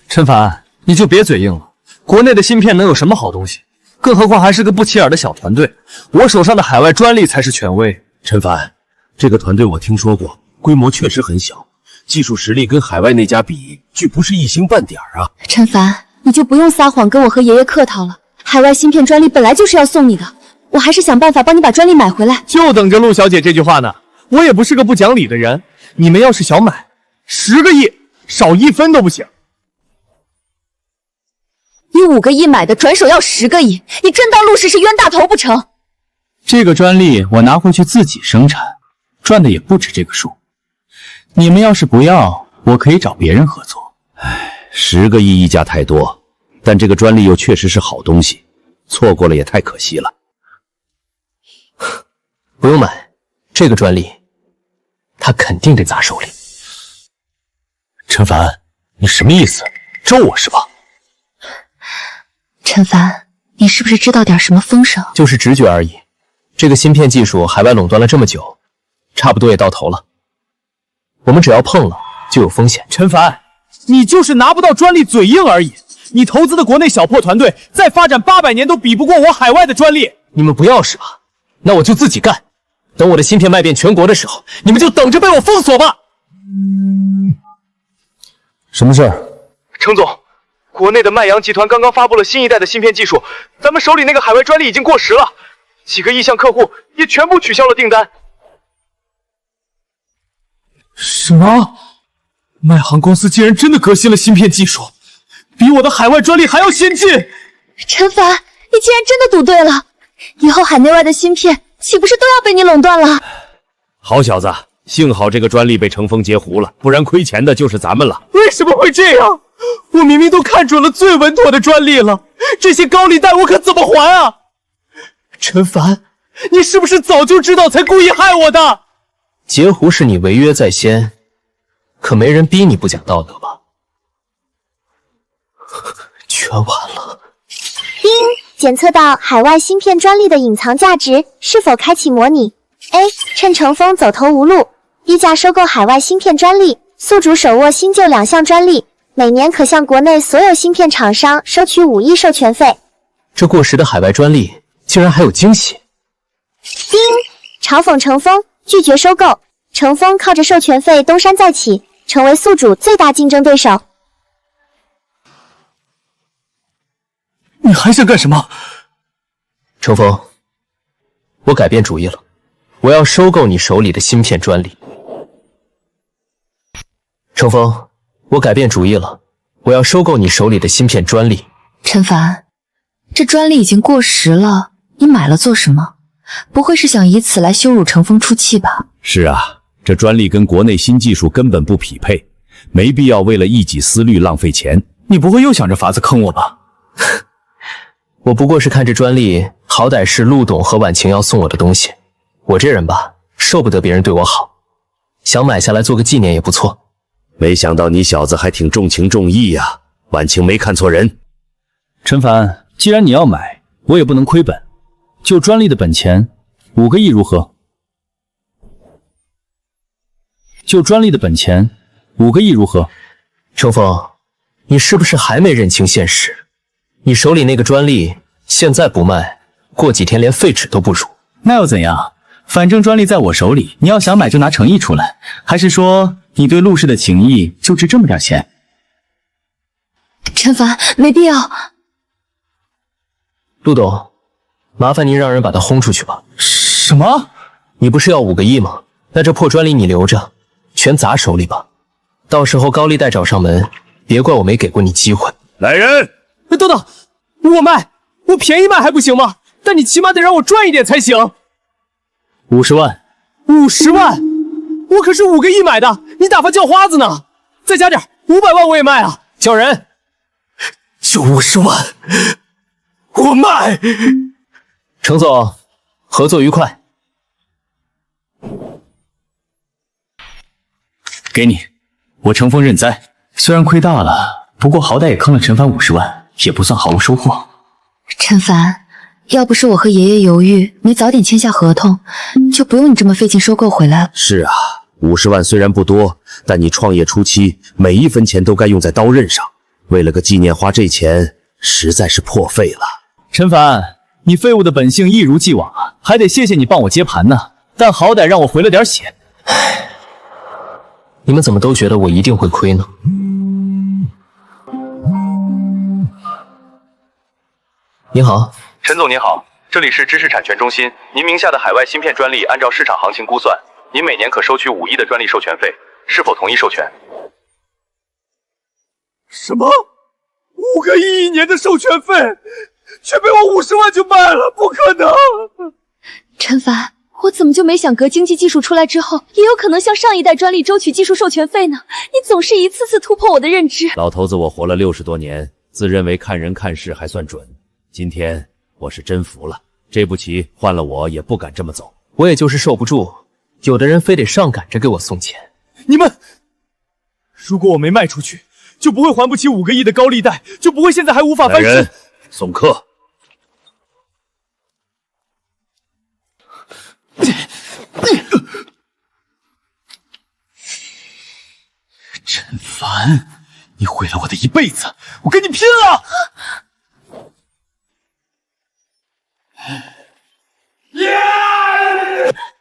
陈凡，你就别嘴硬了，国内的芯片能有什么好东西？更何况还是个不起眼的小团队，我手上的海外专利才是权威。陈凡，这个团队我听说过，规模确实很小，技术实力跟海外那家比，据不是一星半点啊。陈凡，你就不用撒谎跟我和爷爷客套了，海外芯片专利本来就是要送你的，我还是想办法帮你把专利买回来。就等着陆小姐这句话呢，我也不是个不讲理的人，你们要是想买10个亿，少1分都不行。你5个亿买的，转手要10个亿，你真当陆氏是冤大头不成？这个专利我拿回去自己生产，赚的也不止这个数。你们要是不要，我可以找别人合作。10个亿溢价太多，但这个专利又确实是好东西，错过了也太可惜了。不用买，这个专利他肯定得砸手里。陈凡，你什么意思？咒我是吧？陈凡，你是不是知道点什么风声？就是直觉而已。这个芯片技术海外垄断了这么久，差不多也到头了。我们只要碰了，就有风险。陈凡，你就是拿不到专利嘴硬而已。你投资的国内小破团队，再发展800年都比不过我海外的专利。你们不要是吧？那我就自己干。等我的芯片卖遍全国的时候，你们就等着被我封锁吧。什么事儿？程总，国内的麦洋集团刚刚发布了新一代的芯片技术，咱们手里那个海外专利已经过时了，几个意向客户也全部取消了订单。什么？麦航公司竟然真的革新了芯片技术，比我的海外专利还要先进！陈凡，你竟然真的赌对了，以后海内外的芯片岂不是都要被你垄断了？好小子，幸好这个专利被程峰截胡了，不然亏钱的就是咱们了。为什么会这样？我明明都看准了最稳妥的专利了，这些高利贷我可怎么还啊？陈凡，你是不是早就知道才故意害我的？截胡是你违约在先，可没人逼你不讲道德吧？全完了。丁，检测到海外芯片专利的隐藏价值，是否开启模拟？ A. 趁乘风走投无路，低价收购海外芯片专利，宿主手握新旧2项专利，每年可向国内所有芯片厂商收取5亿授权费。这过时的海外专利竟然还有惊喜！丁，嘲讽乘风，拒绝收购。乘风靠着授权费东山再起，成为宿主最大竞争对手。你还想干什么？乘风，我改变主意了，我要收购你手里的芯片专利。乘风，我改变主意了，我要收购你手里的芯片专利。陈凡，这专利已经过时了，你买了做什么？不会是想以此来羞辱乘风出气吧？是啊，这专利跟国内新技术根本不匹配，没必要为了一己私利浪费钱。你不会又想着法子坑我吧？我不过是看这专利好歹是陆董和婉晴要送我的东西，我这人吧，受不得别人对我好，想买下来做个纪念也不错。没想到你小子还挺重情重义呀，婉晴没看错人。陈凡，既然你要买，我也不能亏本，就专利的本钱5个亿如何？就专利的本钱5个亿如何？乘风，你是不是还没认清现实？你手里那个专利现在不卖，过几天连废纸都不如。那又怎样？反正专利在我手里，你要想买就拿诚意出来。还是说你对陆氏的情谊就值这么点钱？陈凡，没必要。陆董，麻烦您让人把他轰出去吧。什么？你不是要5个亿吗？那这破专利你留着，全砸手里吧。到时候高利贷找上门，别怪我没给过你机会。来人！等等，我卖，我便宜卖还不行吗？但你起码得让我赚一点才行。50万，50万，我可是5个亿买的，你打发叫花子呢？再加点，500万我也卖啊！叫人，就50万，我卖。程总，合作愉快。给你，我乘风认栽。虽然亏大了，不过好歹也坑了陈凡50万，也不算毫无收获。陈凡，要不是我和爷爷犹豫，没早点签下合同，就不用你这么费劲收购回来了。是啊，50万虽然不多，但你创业初期每一分钱都该用在刀刃上，为了个纪念花这钱实在是破费了。陈凡，你废物的本性一如既往啊，还得谢谢你帮我接盘呢，但好歹让我回了点血。唉，你们怎么都觉得我一定会亏呢？您好，陈总您好，这里是知识产权中心，您名下的海外芯片专利按照市场行情估算，您每年可收取5亿的专利授权费，是否同意授权？什么？5个亿1年的授权费，却被我50万就卖了？不可能！陈凡，我怎么就没想革经济技术出来之后，也有可能向上一代专利收取技术授权费呢？你总是一次次突破我的认知。老头子，我活了60多年，自认为看人看事还算准。今天我是真服了，这步棋换了我也不敢这么走。我也就是受不住，有的人非得上赶着给我送钱。你们，如果我没卖出去，就不会还不起5个亿的高利贷，就不会现在还无法翻身。送客。陈凡，你毁了我的一辈子，我跟你拼了！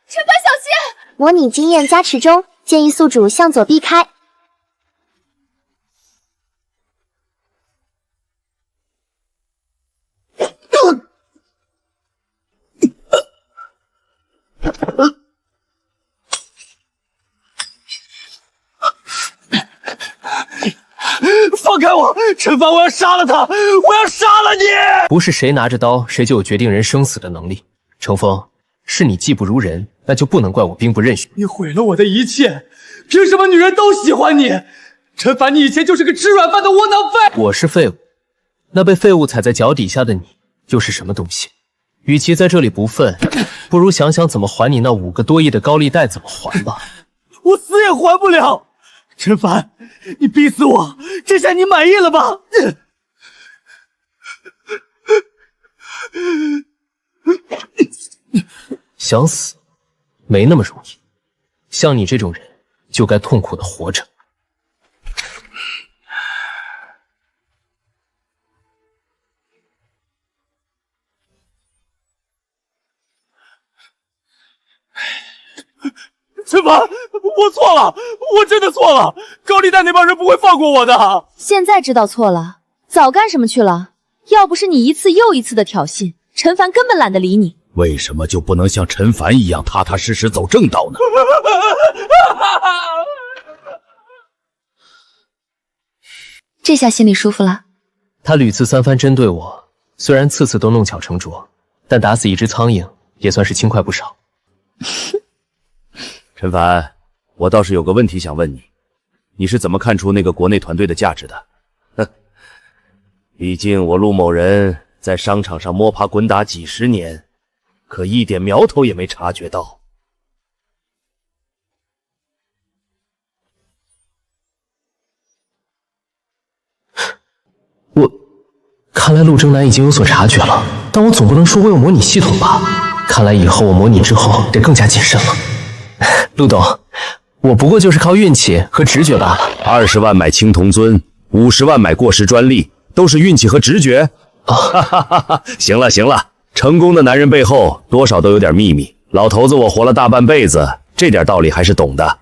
陈凡小心！模拟经验加持中，建议宿主向左避开。放开我，陈凡！我要杀了他！我要杀了你！不是谁拿着刀，谁就有决定人生死的能力。程峰，是你技不如人，那就不能怪我兵不刃血。你毁了我的一切，凭什么女人都喜欢你？陈凡，你以前就是个吃软饭的窝囊废。我是废物，那被废物踩在脚底下的你又是什么东西？与其在这里不忿，不如想想怎么还你那5个多亿的高利贷，怎么还吧。我死也还不了。陈凡，你逼死我，这下你满意了吧？想死，没那么容易。像你这种人，就该痛苦的活着。陈凡，我错了，我真的错了。高利贷那帮人不会放过我的。现在知道错了，早干什么去了？要不是你一次又一次的挑衅，陈凡根本懒得理你。为什么就不能像陈凡一样踏踏实实走正道呢？这下心里舒服了。他屡次三番针对我，虽然次次都弄巧成拙，但打死一只苍蝇也算是轻快不少。陈凡，我倒是有个问题想问你，你是怎么看出那个国内团队的价值的？哼，毕竟我陆某人在商场上摸爬滚打几十年，可一点苗头也没察觉到。看来陆征南已经有所察觉了，但我总不能说我有模拟系统吧？看来以后我模拟之后得更加谨慎了。陆董，我不过就是靠运气和直觉罢了。20万买青铜尊，50万买过时专利，都是运气和直觉。哈哈哈哈！行了行了，成功的男人背后多少都有点秘密。老头子，我活了大半辈子，这点道理还是懂的。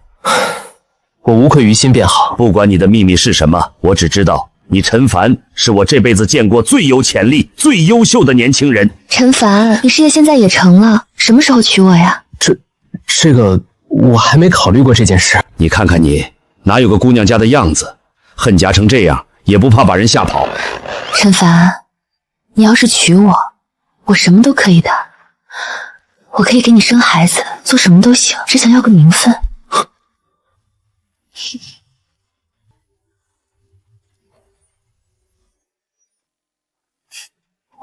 我无愧于心便好。不管你的秘密是什么，我只知道你陈凡是我这辈子见过最有潜力、最优秀的年轻人。陈凡，你事业现在也成了，什么时候娶我呀？这个我还没考虑过这件事。你看看你，哪有个姑娘家的样子？恨家成这样，也不怕把人吓跑。陈凡，你要是娶我，我什么都可以的。我可以给你生孩子，做什么都行，只想要个名分。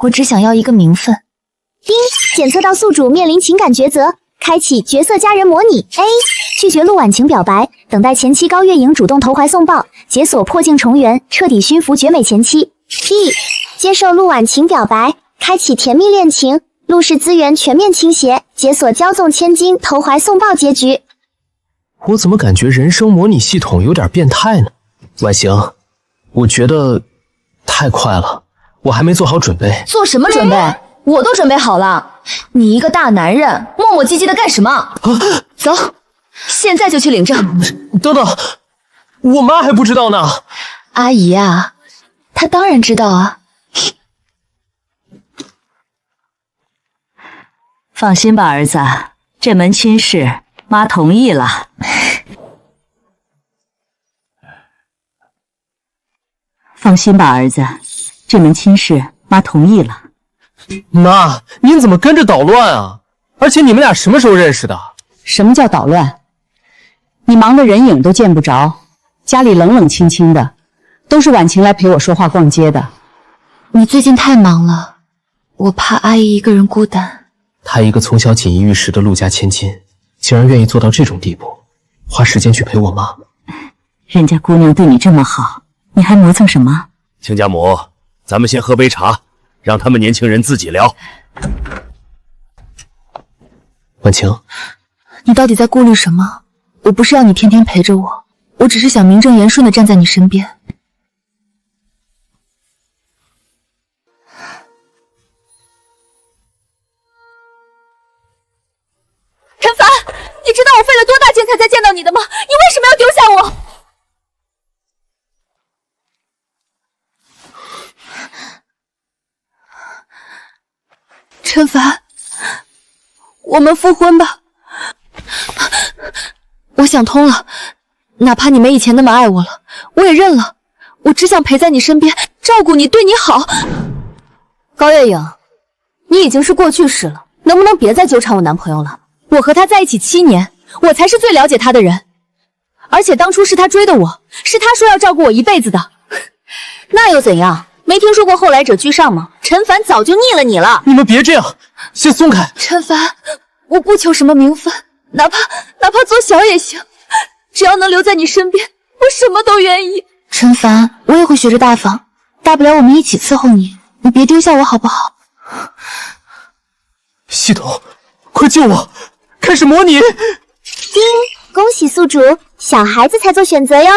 我只想要一个名分。丁，检测到宿主面临情感抉择，开启角色家人模拟。A， 拒绝陆婉晴表白，等待前妻高月莹主动投怀送抱，解锁破镜重圆，彻底驯服绝美前妻。B， 接受陆婉晴表白，开启甜蜜恋情，陆氏资源全面倾斜，解锁骄纵千金，投怀送抱结局。我怎么感觉人生模拟系统有点变态呢？婉晴，我觉得太快了，我还没做好准备。做什么准备？我都准备好了。你一个大男人，磨磨唧唧的干什么？走，现在就去领证。等等，我妈还不知道呢。阿姨啊，她当然知道啊。放心吧，儿子，这门亲事妈同意了。放心吧，儿子，这门亲事妈同意了。妈，您怎么跟着捣乱啊？而且你们俩什么时候认识的？什么叫捣乱？你忙得人影都见不着，家里冷冷清清的，都是婉晴来陪我说话逛街的。你最近太忙了，我怕阿姨一个人孤单。她一个从小锦衣玉食的陆家千金，竟然愿意做到这种地步，花时间去陪我妈。人家姑娘对你这么好，你还磨蹭什么？亲家母，咱们先喝杯茶，让他们年轻人自己聊。婉晴，你到底在顾虑什么？我不是要你天天陪着我，我只是想名正言顺的站在你身边。陈凡，你知道我费了多大劲才见到你的吗？你为什么要丢下我？陈凡，我们复婚吧。我想通了，哪怕你没以前那么爱我了，我也认了。我只想陪在你身边，照顾你，对你好。高月影，你已经是过去式了，能不能别再纠缠我男朋友了？我和他在一起7年，我才是最了解他的人。而且当初是他追的我，是他说要照顾我一辈子的。那又怎样？没听说过后来者居上吗？陈凡早就腻了你了。你们别这样，先松开。陈凡，我不求什么名分，哪怕做小也行，只要能留在你身边，我什么都愿意。陈凡，我也会学着大方，大不了我们一起伺候你，你别丢下我好不好？系统，快救我！开始模拟。恭喜宿主，小孩子才做选择哟。